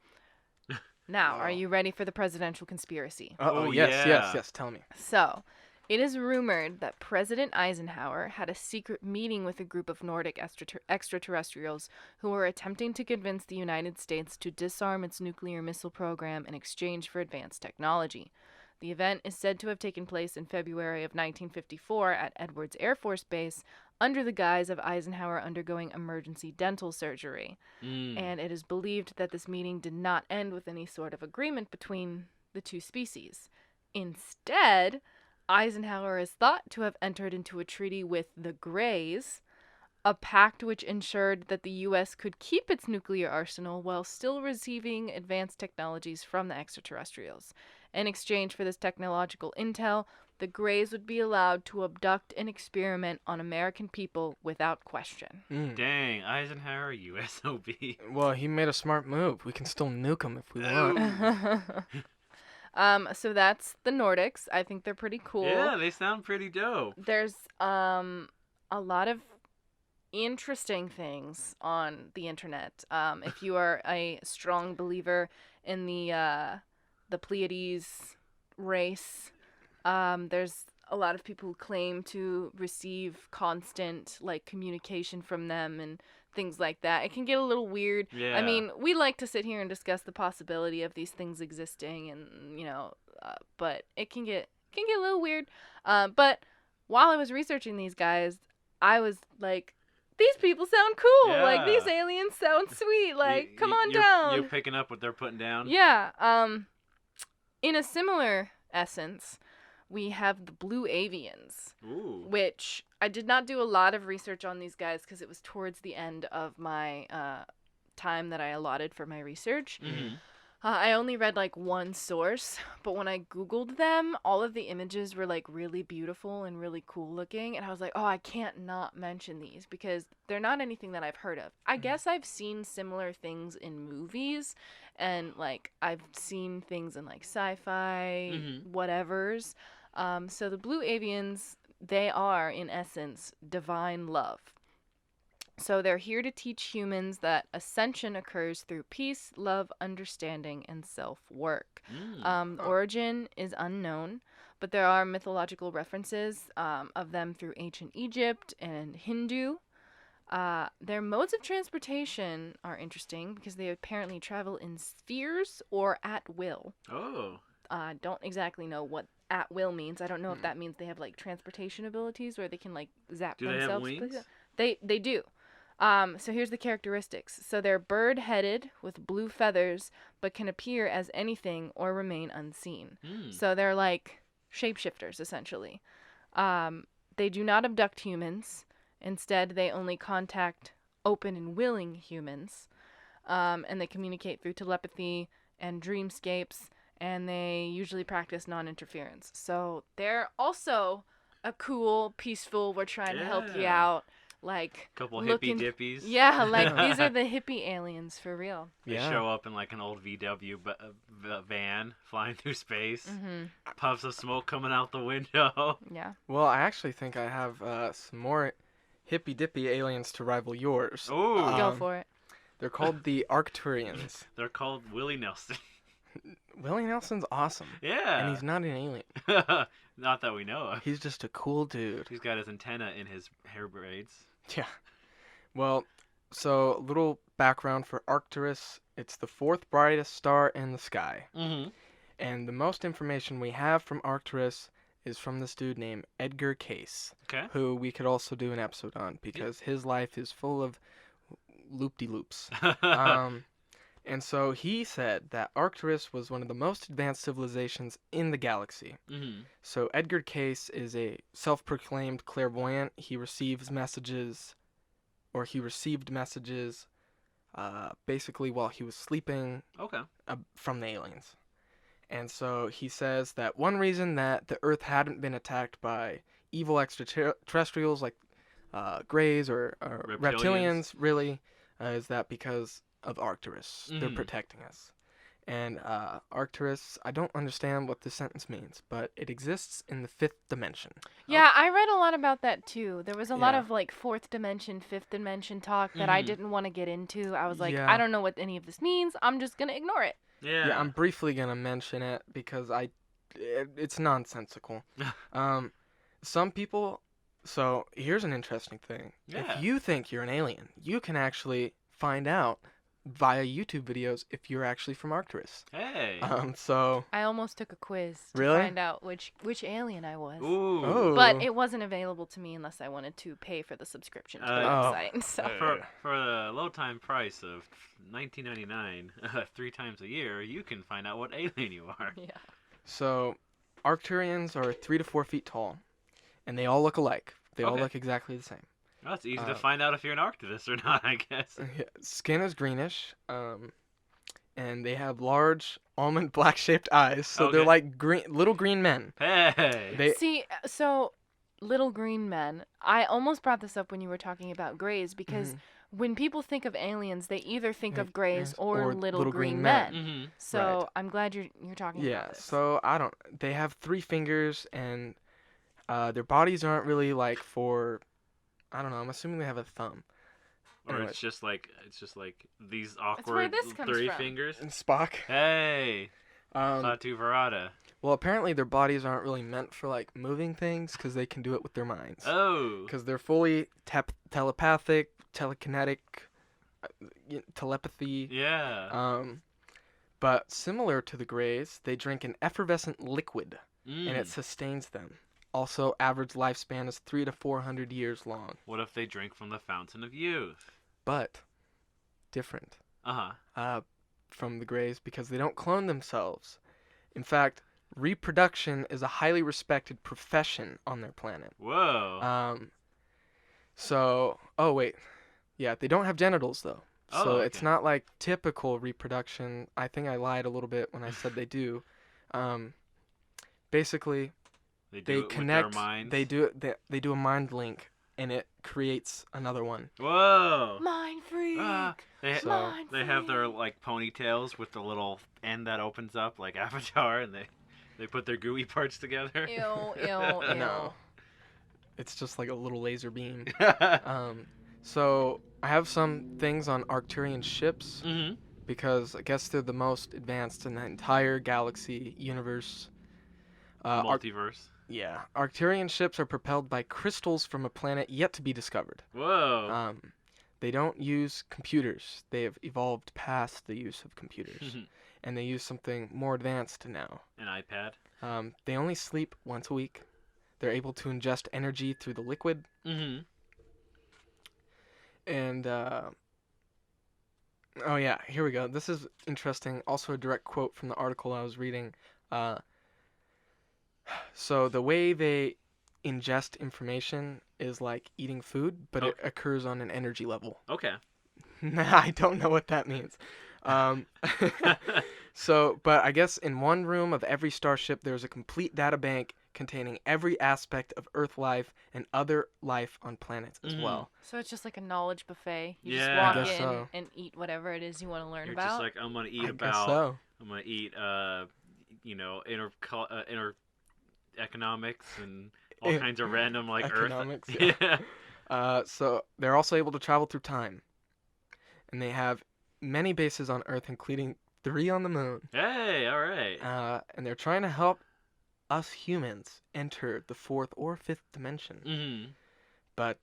Now, are you ready for the presidential conspiracy? Oh, Oh, yes, yeah. yes. Tell me. So, it is rumored that President Eisenhower had a secret meeting with a group of Nordic extraterrestrials who were attempting to convince the United States to disarm its nuclear missile program in exchange for advanced technology. The event is said to have taken place in February of 1954 at Edwards Air Force Base under the guise of Eisenhower undergoing emergency dental surgery. And it is believed that this meeting did not end with any sort of agreement between the two species. Instead, Eisenhower is thought to have entered into a treaty with the Greys, a pact which ensured that the U.S. could keep its nuclear arsenal while still receiving advanced technologies from the extraterrestrials. In exchange for this technological intel, the Greys would be allowed to abduct and experiment on American people without question. Dang, Eisenhower, USOB. Well, he made a smart move. We can still nuke him if we want. So that's the Nordics. I think they're pretty cool. Yeah, they sound pretty dope. There's a lot of interesting things on the internet. If you are a strong believer in the Pleiades race, there's a lot of people who claim to receive constant communication from them and things like that. It can get a little weird. Yeah. I mean, we like to sit here and discuss the possibility of these things existing, and but it can get a little weird. But while I was researching these guys, I was like, these people sound cool. Yeah. Like, these aliens sound sweet. Like, come on down. You're picking up what they're putting down? Yeah. In a similar essence, we have the Blue Avians, Ooh. which I did not do a lot of research on these guys because it was towards the end of my time that I allotted for my research. Mm-hmm. I only read one source, but when I Googled them, all of the images were really beautiful and really cool looking, and I was like, oh, I can't not mention these because they're not anything that I've heard of. I guess I've seen similar things in movies, and I've seen things in sci-fi, whatevers. So the Blue Avians, they are in essence divine love. So they're here to teach humans that ascension occurs through peace, love, understanding, and self-work. The origin is unknown, but there are mythological references of them through ancient Egypt and Hindu. Their modes of transportation are interesting because they apparently travel in spheres or at will. Oh. I don't exactly know what at will means. I don't know if that means they have transportation abilities where they can zap Do they themselves. have wings? They do. So here's the characteristics. So they're bird-headed with blue feathers, but can appear as anything or remain unseen. So they're shapeshifters, essentially. They do not abduct humans. Instead, they only contact open and willing humans. And they communicate through telepathy and dreamscapes, and they usually practice non-interference. So they're also a cool, peaceful, we're trying to help you out. Couple hippie dippies. Yeah, these are the hippie aliens for real. They show up in an old VW van flying through space. Puffs of smoke coming out the window. Yeah. Well, I actually think I have some more hippie dippy aliens to rival yours. Ooh. Go for it. They're called the Arcturians. They're called Willie Nelson. Willie Nelson's awesome. Yeah. And he's not an alien. Not that we know of. He's just a cool dude. He's got his antenna in his hair braids. Yeah. Well, so a little background for Arcturus. It's the fourth brightest star in the sky. And the most information we have from Arcturus is from this dude named Edgar Cayce. Okay. Who we could also do an episode on because his life is full of loop-de-loops. And so he said that Arcturus was one of the most advanced civilizations in the galaxy. So Edgar Cayce is a self-proclaimed clairvoyant. He received messages basically while he was sleeping from the aliens. And so he says that one reason that the Earth hadn't been attacked by evil extraterrestrials like Greys or reptilians really, is that because of Arcturus. They're protecting us. And Arcturus, I don't understand what this sentence means, but it exists in the fifth dimension. Yeah, I read a lot about that too. There was a lot of fourth dimension, fifth dimension talk that I didn't want to get into. I was like, I don't know what any of this means. I'm just going to ignore it. Yeah, I'm briefly going to mention it because it's nonsensical. Some people, so here's an interesting thing. Yeah. If you think you're an alien, you can actually find out via YouTube videos if you're actually from Arcturus. Hey. So I almost took a quiz to Really? find out which alien I was. Ooh. Oh. But it wasn't available to me unless I wanted to pay for the subscription to the website. So For the low time price of $19.99, 3 times a year, you can find out what alien you are. yeah. So Arcturians are 3 to 4 feet tall, and they all look alike. They all Okay. look exactly the same. Well, it's easy to find out if you're an Arctivist or not, I guess. Skin is greenish, and they have large almond black-shaped eyes, so they're Okay. like little green men. Hey. See, so little green men. I almost brought this up when you were talking about greys because when people think of aliens, they either think of greys or little green men. Mm-hmm. So Right. I'm glad you're talking Yeah, about this. so they have 3 fingers, and their bodies aren't really like for, I don't know, I'm assuming they have a thumb. Or Anyway. it's just like these where awkward this comes 3 from. fingers. And Spock. Hey. Um, Fatu Verada. well, apparently their bodies aren't really meant for like moving things because they can do it with their minds. Oh. Because they're fully telepathic, telekinetic, telepathy. Yeah. But similar to the Greys, they drink an effervescent liquid, Mm. and it sustains them. Also, average lifespan is 300 to 400 years long. What if they drink from the fountain of youth? But different Uh-huh. from the Greys because they don't clone themselves. In fact, reproduction is a highly respected profession on their planet. Whoa. Oh wait, yeah, they don't have genitals though. Oh, So it's okay. not like typical reproduction. I think I lied a little bit when I said they do. Basically, They do they it connect. with their minds. They do it. They do a mind link, and it creates another one. Whoa. Mind freak. They So- Mind they have their freak. like ponytails with the little end that opens up like Avatar, and they put their gooey parts together. Ew, ew, ew. No. It's just like a little laser beam. So I have some things on Arcturian ships Mm-hmm. because I guess they're the most advanced in the entire galaxy universe. Multiverse. Yeah, Arcturian ships are propelled by crystals from a planet yet to be discovered. Whoa. They don't use computers. They have evolved past the use of computers, and they use something more advanced now. An iPad. They only sleep once a week. They're able to ingest energy through the liquid, Mm-hmm. and oh yeah, here we go. This is interesting. Also a direct quote from the article I was reading. So the way they ingest information is like eating food, but it occurs on an energy level. Okay. I don't know what that means. So, but I guess in one room of every starship, there's a complete data bank containing every aspect of Earth life and other life on planets as Mhm. well. So it's just like a knowledge buffet. You Yeah. just I walk guess in so. and eat whatever it is you want to learn You're about. just like, I'm gonna eat I about. guess so. I'm gonna eat inter economics and all In- kinds of random like economics, Earth. yeah. Yeah. So they're also able to travel through time, and they have many bases on Earth, including 3 on the moon. Hey, all right. And they're trying to help us humans enter the 4th or 5th dimension. Mm-hmm. But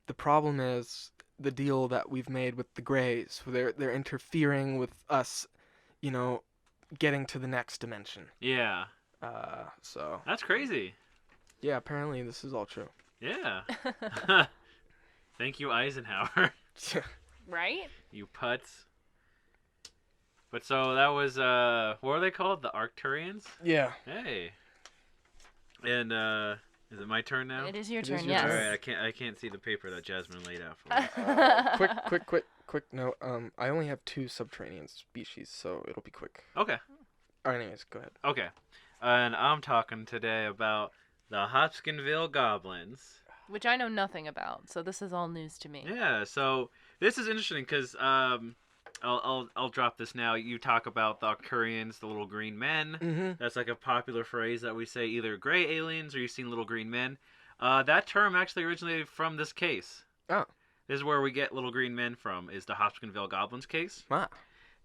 the problem is the deal that we've made with the Greys. They're interfering with us, getting to the next dimension. Yeah. So That's crazy. yeah, apparently this is all true. Yeah. Thank you, Eisenhower. Right? You putz. But so that was what are they called? The Arcturians? Yeah. Hey. And is it my turn now? It is your It is turn, your yes. All turn. right, I can't see the paper that Jasmine laid out for me. Quick note. I only have 2 subterranean species, so it'll be quick. Okay. All right, anyways, go ahead. Okay. And I'm talking today about the Hopkinsville Goblins. Which I know nothing about, so this is all news to me. Yeah, so this is interesting because I'll drop this now. You talk about the Arcturians, the little green men. Mm-hmm. That's like a popular phrase that we say either gray aliens or you've seen little green men. That term actually originated from this case. Oh. This is where we get little green men from, is the Hopkinsville Goblins case. Ah,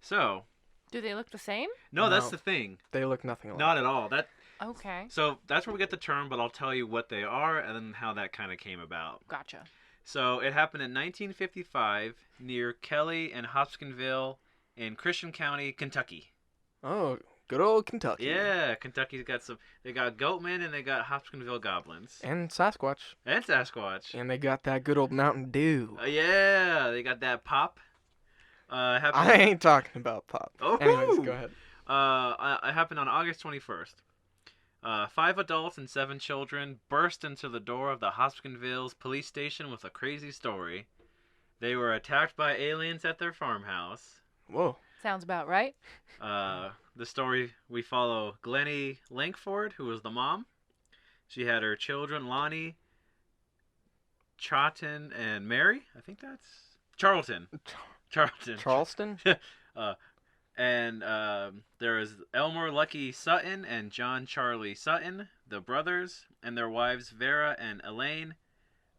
So, Do they look the same? no, that's No. the thing. they look nothing alike. Not at all. Okay. So that's where we get the term, but I'll tell you what they are and then how that kind of came about. Gotcha. So it happened in 1955 near Kelly and Hopkinsville in Christian County, Kentucky. Oh, good old Kentucky. Yeah, Kentucky's got they got Goatmen and they got Hopkinsville Goblins. And Sasquatch. And Sasquatch. And they got that good old Mountain Dew. Yeah, they got that pop. Happened, I ain't talking about pop. Oh. Anyways, go ahead. It happened on August 21st. 5 adults and 7 children burst into the door of the Hopkinsville police station with a crazy story. They were attacked by aliens at their farmhouse. Whoa. Sounds about right. The story, we follow Glennie Langford, who was the mom. She had her children, Lonnie, Charlton, and Mary. I think that's Charlton. Charleston? And there is Elmer Lucky Sutton and John Charlie Sutton, the brothers, and their wives Vera and Elaine.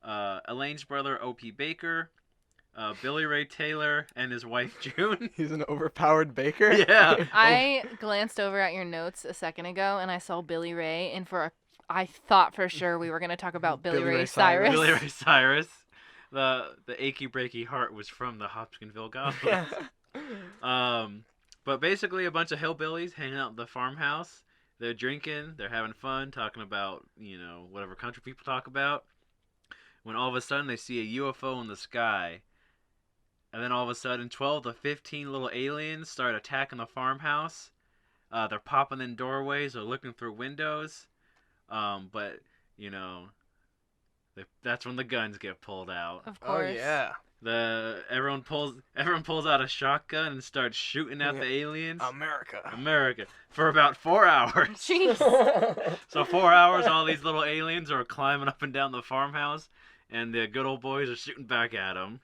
Elaine's brother O.P. Baker, Billy Ray Taylor, and his wife June. He's an overpowered baker? Yeah. I glanced over at your notes a second ago, and I saw Billy Ray, and I thought for sure we were going to talk about Billy Ray Cyrus. Billy Ray Cyrus. The achy breaky heart was from the Hopkinsville Goblins. But basically a bunch of hillbillies hanging out at the farmhouse. They're drinking, they're having fun, talking about, whatever country people talk about. When all of a sudden they see a UFO in the sky. And then all of a sudden 12 to 15 little aliens start attacking the farmhouse. They're popping in doorways, they're looking through windows. But, that's when the guns get pulled out. Of course. Oh, yeah. Everyone pulls out a shotgun and starts shooting at the aliens. America for about 4 hours. Jeez. So 4 hours, all these little aliens are climbing up and down the farmhouse, and the good old boys are shooting back at them.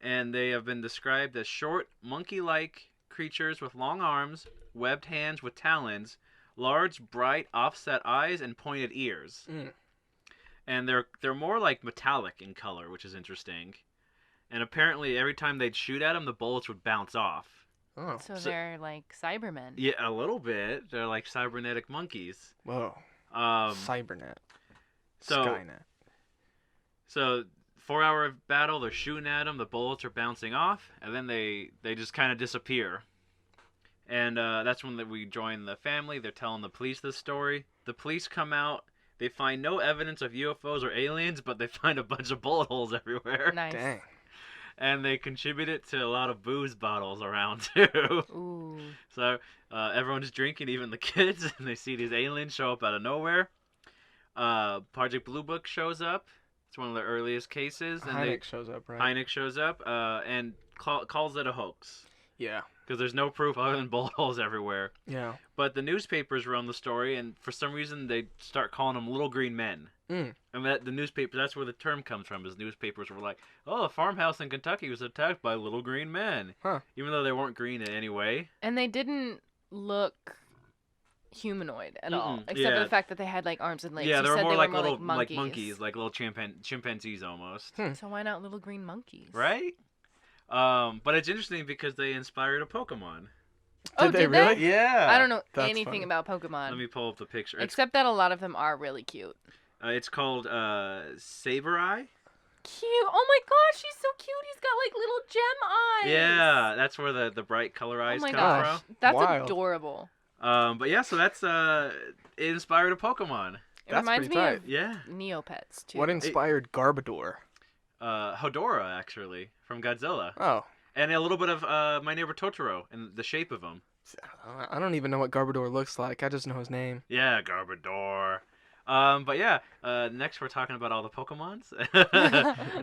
And they have been described as short, monkey-like creatures with long arms, webbed hands with talons, large, bright, offset eyes, and pointed ears. And they're more like metallic in color, which is interesting. And apparently, every time they'd shoot at them, the bullets would bounce off. Oh. So they're like Cybermen. Yeah, a little bit. They're like cybernetic monkeys. Whoa. Cybernet. Skynet. So 4-hour battle, they're shooting at them, the bullets are bouncing off, and then they just kind of disappear. And that's when we join the family. They're telling the police this story. The police come out. They find no evidence of UFOs or aliens, but they find a bunch of bullet holes everywhere. Nice. Dang. And they contributed to a lot of booze bottles around, too. Ooh. So everyone's drinking, even the kids, and they see these aliens show up out of nowhere. Project Blue Book shows up. It's one of the earliest cases. And Hynek shows up, right? Hynek shows up and calls it a hoax. Yeah. Because there's no proof other than bullet holes everywhere. Yeah. But the newspapers run the story, and for some reason they start calling them little green men. And the newspaper, that's where the term comes from, is newspapers were like, oh, a farmhouse in Kentucky was attacked by little green men. Huh. Even though they weren't green in any way. And they didn't look humanoid at all, except yeah. for the fact that they had like arms and legs. Yeah, You they were said more they like were more little like monkeys. monkeys, like little chimpanzees almost. So why not little green monkeys? Right? But it's interesting because they inspired a Pokemon. Oh, Did they really? Yeah. I don't know That's anything funny. about Pokemon. Let me pull up the picture. Except that a lot of them are really cute. It's called Sableye. Cute. Oh my gosh, he's so cute. He's got like little gem eyes. Yeah, that's where the bright color eyes Oh my come gosh, from. that's Wild. adorable. But yeah, so that's it inspired a Pokemon. It That's reminds me pretty of Yeah. Neopets too. What inspired Garbodor? Hodora actually from Godzilla, Oh. and a little bit of My Neighbor Totoro and the shape of him. I don't even know what Garbodor looks like. I just know his name. Yeah, Garbodor. But yeah, next we're talking about all the Pokemons.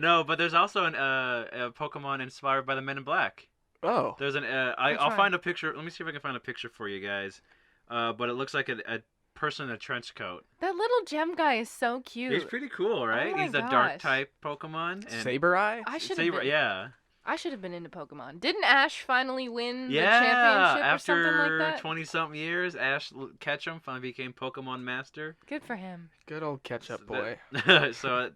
No, but there's also a Pokemon inspired by the Men in Black. Oh. There's I'll find a picture. Let me see if I can find a picture for you guys. But it looks like a person in a trench coat. That little gem guy is so cute. He's pretty cool, right? Oh my He's a dark gosh. type Pokemon. And Sabereye? I should have Saber, been. yeah. I should have been into Pokemon. Didn't Ash finally win the Yeah, championship or something after like that? 20-something years, Ash Ketchum finally became Pokemon Master. Good for him. Good old ketchup boy. So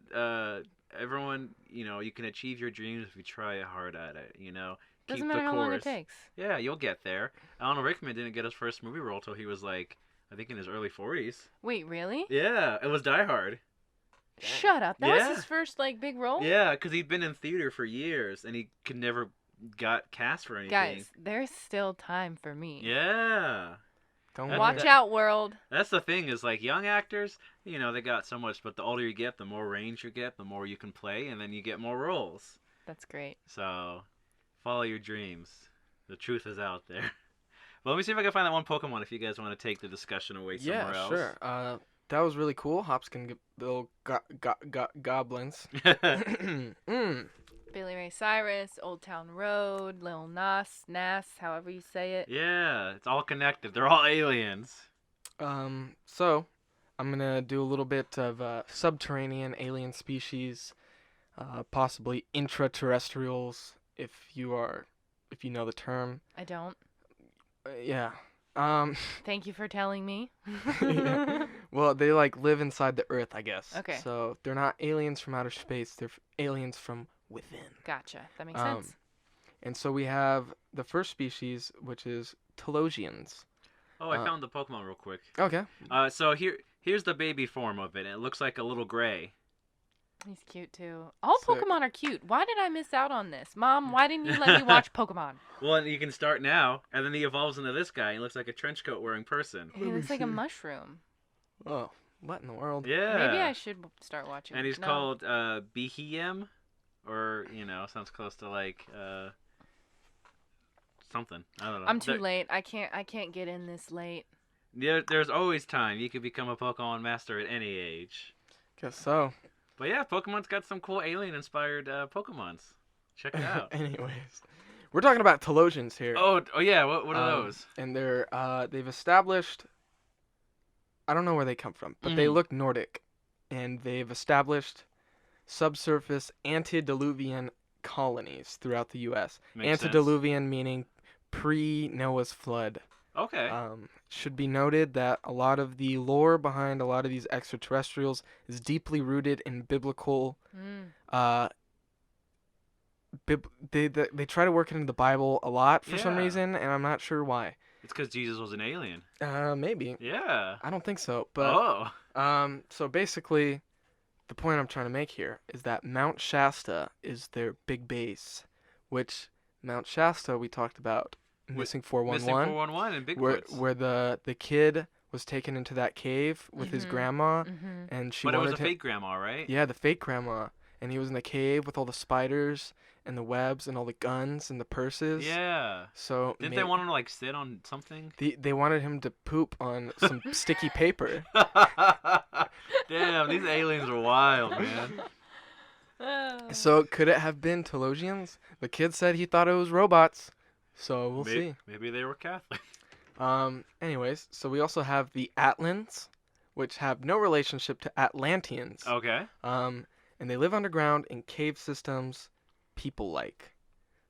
everyone, you can achieve your dreams if you try hard at it, Doesn't Keep matter the how course. long it takes. Yeah, you'll get there. Alan Rickman didn't get his first movie role till he was like, I think in his early 40s. Wait, really? Yeah, it was Die Hard. Shut up. That was Yeah. his first like big role? Yeah, because he'd been in theater for years and he could never got cast for anything. Guys, there's still time for me. Yeah. Don't That- Watch worry. out, world. That's the thing is like young actors, they got so much, but the older you get, the more range you get, the more you can play, and then you get more roles. That's great. So, follow your dreams. The truth is out there. Well, let me see if I can find that one Pokemon if you guys want to take the discussion away somewhere else. Sure. That was really cool. Hops can get little goblins. Billy Ray Cyrus, Old Town Road, Lil Nas, however you say it. Yeah, it's all connected. They're all aliens. So I'm gonna do a little bit of subterranean alien species, possibly intraterrestrials, if you know the term. I don't. Yeah. Thank you for telling me. Yeah. Well, they like live inside the Earth, I guess. Okay. So they're not aliens from outer space. They're aliens from within. Gotcha. That makes sense. And so we have the first species, which is Telosians. Oh, I found the Pokemon real quick. Okay. So here's the baby form of it. It looks like a little gray. He's cute too. All Sick. Pokemon are cute. Why did I miss out on this? Mom, why didn't you let me watch Pokemon? Well, you can start now, and then he evolves into this guy. He looks like a trench coat wearing person. He looks like a mushroom. Oh, what in the world? Yeah. Maybe I should start watching. And he's No. called Behem, or sounds close to like something. I don't know. I'm too late. I can't get in this late. Yeah, there's always time. You could become a Pokemon master at any age. Guess so. But yeah, Pokemon's got some cool alien-inspired Pokemons. Check it out. Anyways, we're talking about Telosians here. Oh yeah. What are those? And they've established. I don't know where they come from, but they look Nordic, and they've established subsurface antediluvian colonies throughout the U.S. Makes Antediluvian meaning pre-Noah's flood. Okay. Should be noted that a lot of the lore behind a lot of these extraterrestrials is deeply rooted in biblical. They try to work it into the Bible a lot for some Yeah. reason, and I'm not sure why. It's because Jesus was an alien. Maybe. Yeah. I don't think so, but Oh. so basically, the point I'm trying to make here is that Mount Shasta is their big base, which Mount Shasta we talked about. Missing 411, Missing 411 and Bigfoots. where the kid was taken into that cave with his grandma, and she But it wanted was a fake grandma, right? Yeah, the fake grandma, and he was in the cave with all the spiders and the webs and all the guns and the purses. Yeah. So Didn't they want him to like sit on something? they wanted him to poop on some sticky paper. Damn, these aliens are wild, man. So could it have been Telosians? The kid said he thought it was robots. So we'll see. Maybe they were Catholic. Anyways, so we also have the Atlans, which have no relationship to Atlanteans. Okay. And they live underground in cave systems, people-like.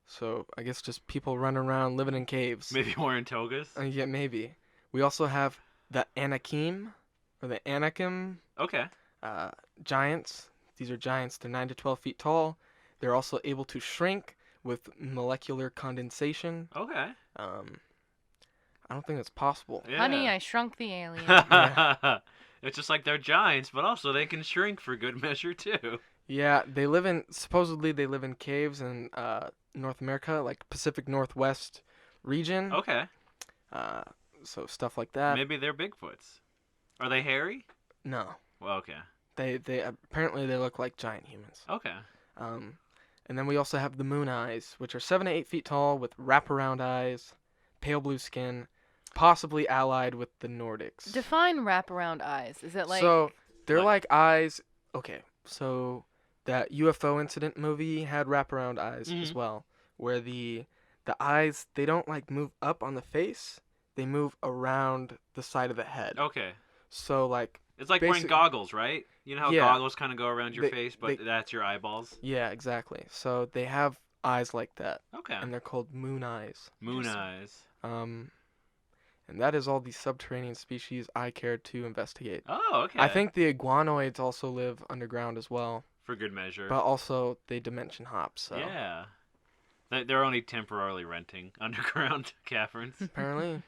So I guess just people running around living in caves. Maybe wearing togas. Yeah, maybe. We also have the Anakim, or the Anakim. Okay. Giants. These are giants. They're 9 to 12 feet tall. They're also able to shrink with molecular condensation. Okay. I don't think that's possible. Yeah. Honey, I shrunk the alien. It's just like they're giants, but also they can shrink for good measure too. Yeah, supposedly they live in caves in North America, like Pacific Northwest region. Okay. So stuff like that. Maybe they're Bigfoots. Are they hairy? No. Well, okay. They apparently they look like giant humans. Okay. And then we also have the moon eyes, which are 7 to 8 feet tall with wraparound eyes, pale blue skin, possibly allied with the Nordics. Define wraparound eyes. Is it like... So they're like eyes. Okay, so that UFO incident movie had wraparound eyes as well, where the eyes, they don't like move up on the face, they move around the side of the head. Okay. So like It's like wearing goggles, right? You know how Yeah. goggles kind of go around your They- face, but that's your eyeballs? yeah, exactly. So they have eyes like that, Okay. and they're called moon eyes. Moon eyes. And that is all the subterranean species I care to investigate. Oh, okay. I think the iguanoids also live underground as well, For good measure. but also they dimension hop. So Yeah. They're only temporarily renting underground caverns. apparently.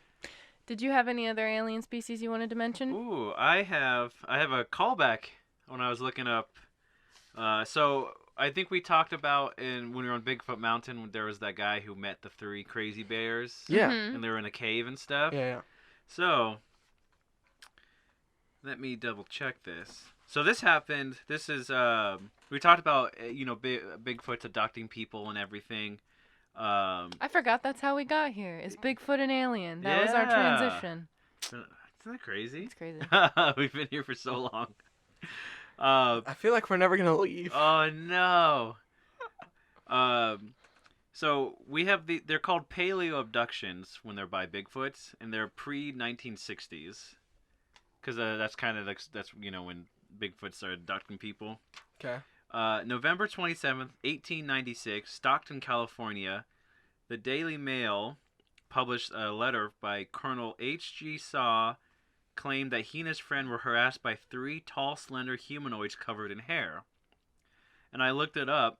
Did you have any other alien species you wanted to mention? Ooh, I have a callback when I was looking up. So I think we talked about when we were on Bigfoot Mountain, there was that guy who met the 3 crazy bears. Yeah. And they were in a cave and stuff. Yeah. So let me double check this. So this happened. This is we talked about Bigfoot's abducting people and everything. I forgot that's how we got here. Is Bigfoot an alien? That was our Yeah. transition. Isn't that crazy? It's crazy. We've been here for so long. I feel like we're never gonna leave. Oh no. So we have they're called paleo abductions when they're by Bigfoots, and they're pre-1960s, because that's kind of that's when Bigfoot started abducting people. Okay. November 27th, 1896, Stockton, California, the Daily Mail published a letter by Colonel H.G. Saw, claimed that he and his friend were harassed by 3 tall, slender humanoids covered in hair. And I looked it up,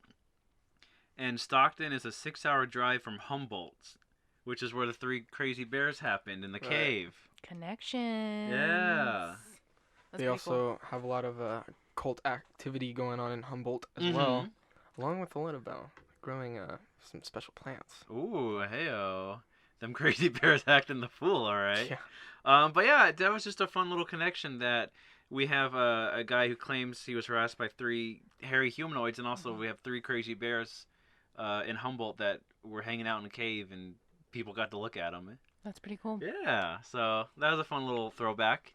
and Stockton is a 6-hour drive from Humboldt, which is where the 3 crazy bears happened in the Right. cave. Connections. Yeah. That's They pretty also have a lot of cult activity going on in Humboldt as well, along with a lot of growing some special plants. Ooh, heyo. Them crazy bears acting the fool, all right. Yeah. But yeah, that was just a fun little connection that we have a guy who claims he was harassed by 3 hairy humanoids, and also we have 3 crazy bears in Humboldt that were hanging out in a cave, and people got to look at them. That's pretty cool. Yeah, so that was a fun little throwback.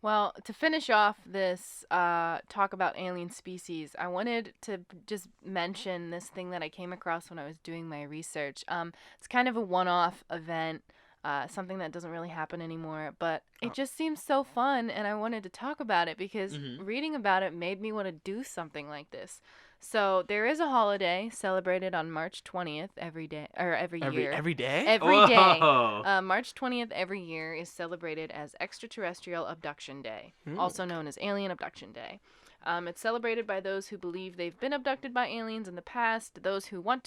Well, to finish off this talk about alien species, I wanted to just mention this thing that I came across when I was doing my research. It's kind of a one-off event, something that doesn't really happen anymore, but it just seems so fun, and I wanted to talk about it because reading about it made me want to do something like this. So there is a holiday celebrated on March 20th every day, or every year. Every day? Every day. Whoa. March 20th every year is celebrated as Extraterrestrial Abduction Day, also known as Alien Abduction Day. It's celebrated by those who believe they've been abducted by aliens in the past, those who want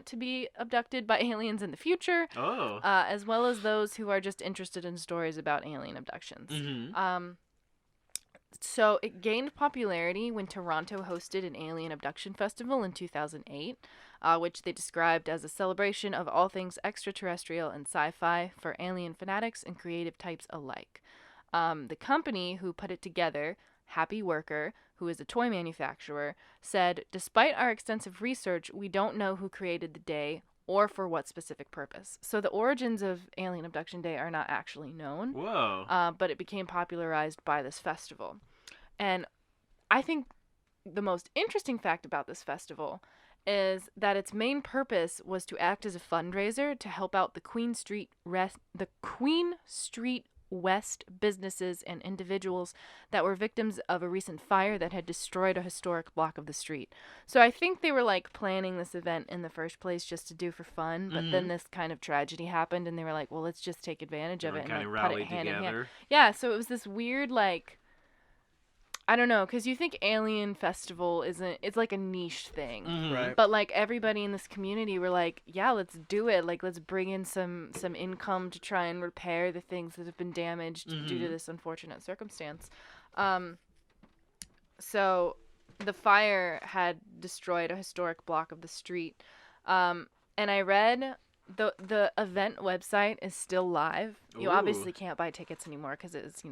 to be abducted by aliens in the future, as well as those who are just interested in stories about alien abductions. So it gained popularity when Toronto hosted an alien abduction festival in 2008, which they described as a celebration of all things extraterrestrial and sci-fi for alien fanatics and creative types alike. The company who put it together, Happy Worker, who is a toy manufacturer, said, "Despite our extensive research, we don't know who created the day or for what specific purpose." So the origins of Alien Abduction Day are not actually known. Whoa. But it became popularized by this festival. And I think the most interesting fact about this festival is that its main purpose was to act as a fundraiser to help out the Queen Street West businesses and individuals that were victims of a recent fire that had destroyed a historic block of the street. So I think they were like planning this event in the first place just to do for fun, but then this kind of tragedy happened and they were like, well, let's just take advantage of it and kind of like, put it rallied hand in hand. together. Yeah, so it was this weird like, I don't know, because you think Alien Festival it's like a niche thing. Right. But like everybody in this community were like, yeah, let's do it. Like let's bring in some income to try and repair the things that have been damaged due to this unfortunate circumstance. So the fire had destroyed a historic block of the street. And I read the event website is still live. You obviously can't buy tickets anymore because it's,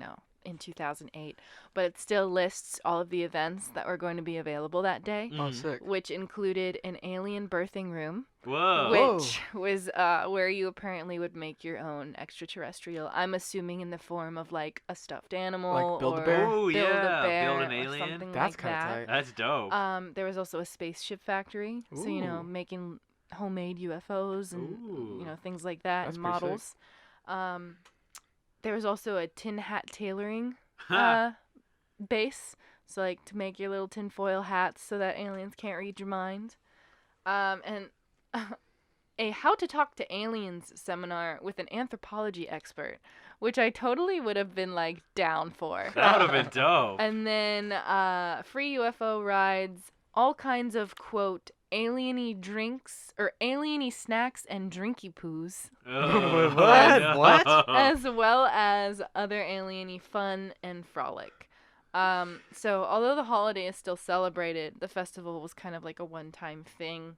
in 2008, but it still lists all of the events that were going to be available that day, Oh, sick. which included an alien birthing room, Whoa. which was where you apparently would make your own extraterrestrial. I'm assuming in the form of like a stuffed animal, Like or Build-A-Bear? Oh, yeah. Build-A-Bear Build an or alien. something That's like kinda that. tight. That's dope. There was also a spaceship factory, so Ooh. making homemade UFOs and Ooh. things like that, That's and pretty sick. models. There was also a tin hat tailoring Ha. base, so like to make your little tinfoil hats so that aliens can't read your mind. And a How to Talk to Aliens seminar with an anthropology expert, which I totally would have been like down for. That would have been dope. And then free UFO rides, all kinds of quote alieny drinks or alieny snacks and drinky poos, Oh, What? no. What? as well as other alieny fun and frolic. So although the holiday is still celebrated, the festival was kind of like a one-time thing.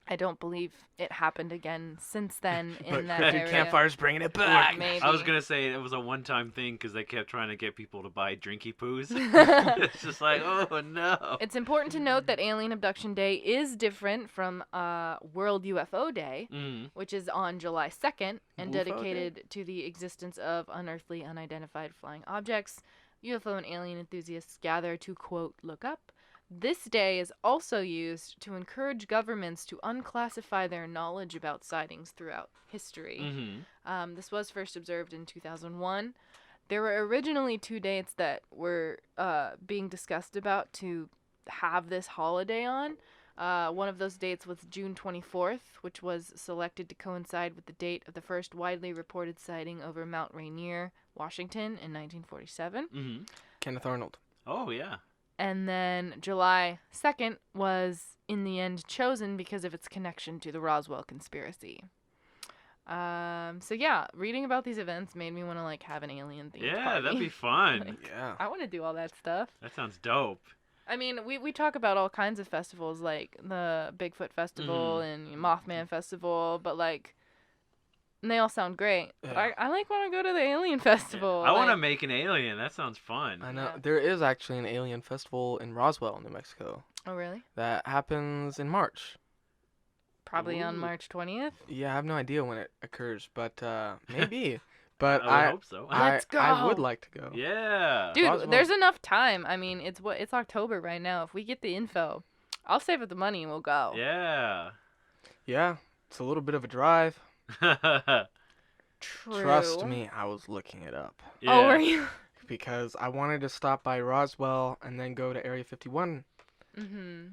I don't believe it happened again since then in But that Cryptid area. Campfire's bringing it back. Maybe. I was gonna say it was a one-time thing because they kept trying to get people to buy drinky poos. It's just like, oh no. It's important to note that Alien Abduction Day is different from World UFO Day, Mm. which is on July 2nd and WUFO dedicated to the existence of unearthly, unidentified flying objects. UFO and alien enthusiasts gather to, quote, look up. This day is also used to encourage governments to unclassify their knowledge about sightings throughout history. Mm-hmm. This was first observed in 2001. There were originally 2 dates that were being discussed about to have this holiday on. One of those dates was June 24th, which was selected to coincide with the date of the first widely reported sighting over Mount Rainier, Washington, in 1947. Mm-hmm. Kenneth Arnold. Oh yeah. And then July 2nd was, in the end, chosen because of its connection to the Roswell conspiracy. So yeah, reading about these events made me want to, like, have an alien themed Yeah, party. that'd be fun. Like, Yeah. I want to do all that stuff. That sounds dope. I mean, we talk about all kinds of festivals, like the Bigfoot Festival and Mothman Festival, but, like, and they all sound great. But Yeah. I like want to go to the Alien Festival. I want to like- make an alien. That sounds fun. I know. Yeah. There is actually an alien festival in Roswell, New Mexico. Oh, really? That happens in March. Probably on Ooh. March 20th. Yeah, I have no idea when it occurs, but maybe. But I would hope so. Let's I would go. like to go. Yeah. Dude, Roswell. there's enough time. I mean, it's October right now. If we get the info, I'll save up the money and we'll go. Yeah. Yeah, it's a little bit of a drive. True. Trust me, I was looking it up Yeah. Oh, were you? because I wanted to stop by Roswell and then go to Area 51, Mm-hmm.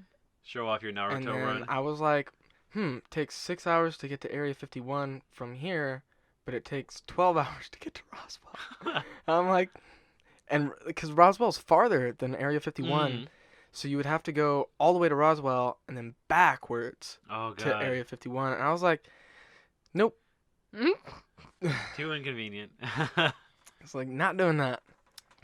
Show off your and Naruto then run. I was like, it takes 6 hours to get to Area 51 from here, but it takes 12 hours to get to Roswell. I'm like, and because Roswell's farther than Area 51, Mhm. so you would have to go all the way to Roswell and then backwards Oh to god. Area 51. And I was like, nope. Too inconvenient. It's like, not doing that.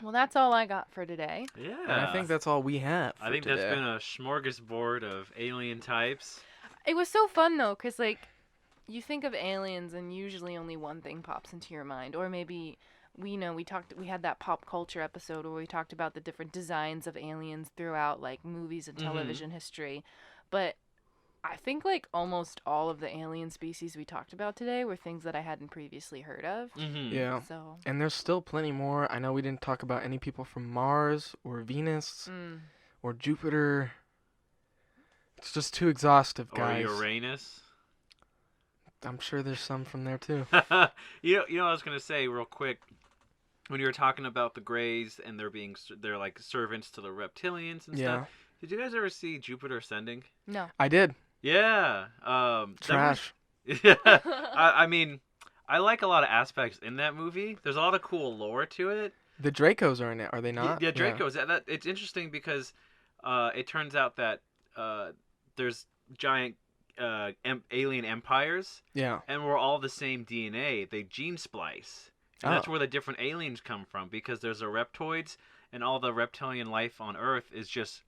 Well, that's all I got for today. Yeah. And I think that's all we have. I for think today. that's been a smorgasbord of alien types. It was so fun though, 'cause like, you think of aliens and usually only one thing pops into your mind, or maybe we had that pop culture episode where we talked about the different designs of aliens throughout like movies and television history, but I think like almost all of the alien species we talked about today were things that I hadn't previously heard of. Mm-hmm. Yeah. So, And there's still plenty more. I know we didn't talk about any people from Mars or Venus or Jupiter. It's just too exhaustive, Or guys. Uranus. I'm sure there's some from there too. you know what I was gonna say real quick. When you were talking about the Greys and they're like servants to the reptilians and Yeah. stuff. Did you guys ever see Jupiter Ascending? no. I did. Yeah. Trash. Yeah. I mean, I like a lot of aspects in that movie. There's a lot of cool lore to it. The Dracos are in it, are they not? Yeah, Dracos. That it's interesting because it turns out that there's giant alien empires, Yeah. and we're all the same DNA. They gene splice, and that's Oh. where the different aliens come from. Because there's the reptoids, and all the reptilian life on Earth is just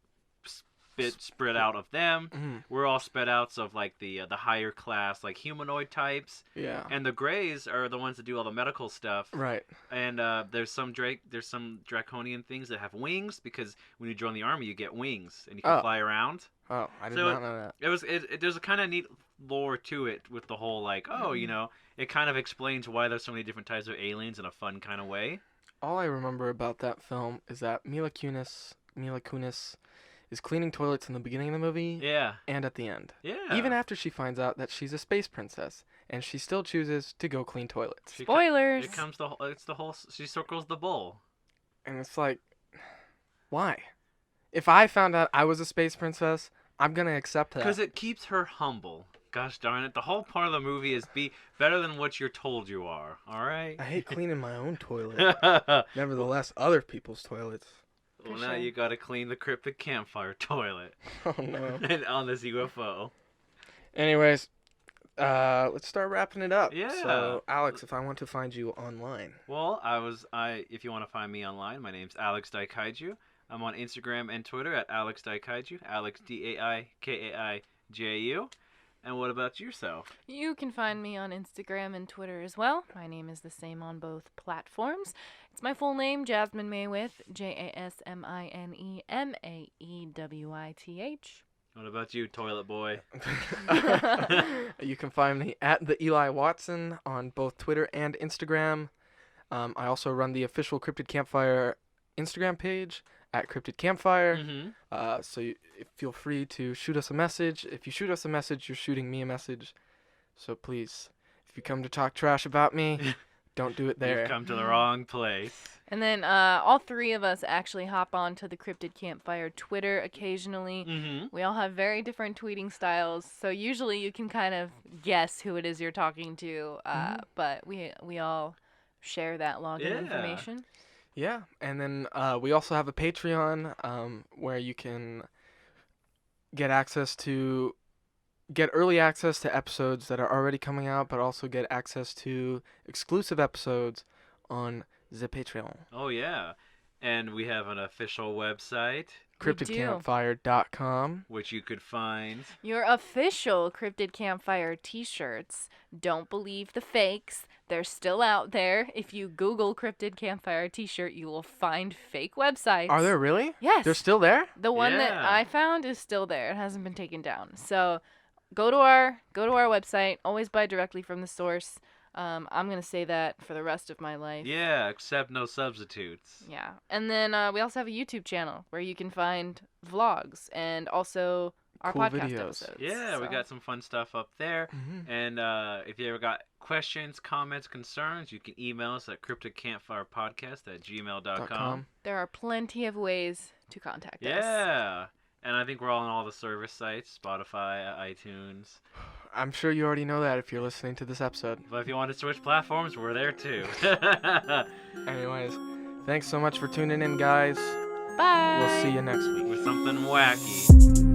spread out of them. Mhm. We're all spread outs of like the higher class, like humanoid types, Yeah. and the Greys are the ones that do all the medical stuff. Right. And there's some draconian things that have wings, because when you join the army, you get wings and you can Oh. fly around. Oh, I did So not know that. There's a kind of neat lore to it with the whole like, oh, you know, it kind of explains why there's so many different types of aliens in a fun kind of way. All I remember about that film is that Mila Kunis is cleaning toilets in the beginning of the movie Yeah. and at the end. Yeah. Even after she finds out that she's a space princess, and she still chooses to go clean toilets. Spoilers. It's the whole. She circles the bowl. And it's like, why? If I found out I was a space princess, I'm gonna accept that. Because it keeps her humble. Gosh darn it. The whole part of the movie is be better than what you're told you are. All right? I hate cleaning my own toilet. Well, Nevertheless, other people's toilets. For now sure. you got to clean the Cryptid Campfire toilet Oh no. and on this UFO. Anyways, let's start wrapping it up. Yeah. So, Alex, if I want to find you online. Well, if you want to find me online, my name's Alex Daikaiju. I'm on Instagram and Twitter at Alex Daikaiju, Alex DAIKAIJU. And what about yourself? You can find me on Instagram and Twitter as well. My name is the same on both platforms. It's my full name, Jasmine Maywith, JasmineMaewith. What about you, toilet boy? You can find me at the Eli Watson on both Twitter and Instagram. I also run the official Cryptid Campfire Instagram page at Cryptid Campfire. So feel free to shoot us a message. If you shoot us a message, you're shooting me a message. So please, if you come to talk trash about me, don't do it there. You've come to the wrong place. And then all three of us actually hop on to the Cryptid Campfire Twitter occasionally. We all have very different tweeting styles, so usually you can kind of guess who it is you're talking to, but we all share that login information. Yeah, and then we also have a Patreon where you can get early access to episodes that are already coming out, but also get access to exclusive episodes on the Patreon. Oh, yeah. And we have an official website, cryptidcampfire.com, which you could find your official Cryptid Campfire t-shirts. Don't believe the fakes. They're still out there. If you Google Cryptid Campfire t-shirt, you will find fake websites. Are there really? Yes. They're still there? The one that I found is still there. It hasn't been taken down. So go to our website. Always buy directly from the source. I'm going to say that for the rest of my life. Yeah, accept no substitutes. Yeah. And then we also have a YouTube channel where you can find vlogs and also our Cool podcast videos. episodes. Yeah, we So- got some fun stuff up there. And if you ever got questions, comments, concerns, you can email us at cryptidcampfirepodcast@gmail.com. There are plenty of ways to contact us. Yeah. And I think we're all on all the service sites, Spotify, iTunes. I'm sure you already know that if you're listening to this episode. But if you want to switch platforms, we're there too. Anyways, thanks so much for tuning in, guys. Bye. We'll see you next week. With something wacky.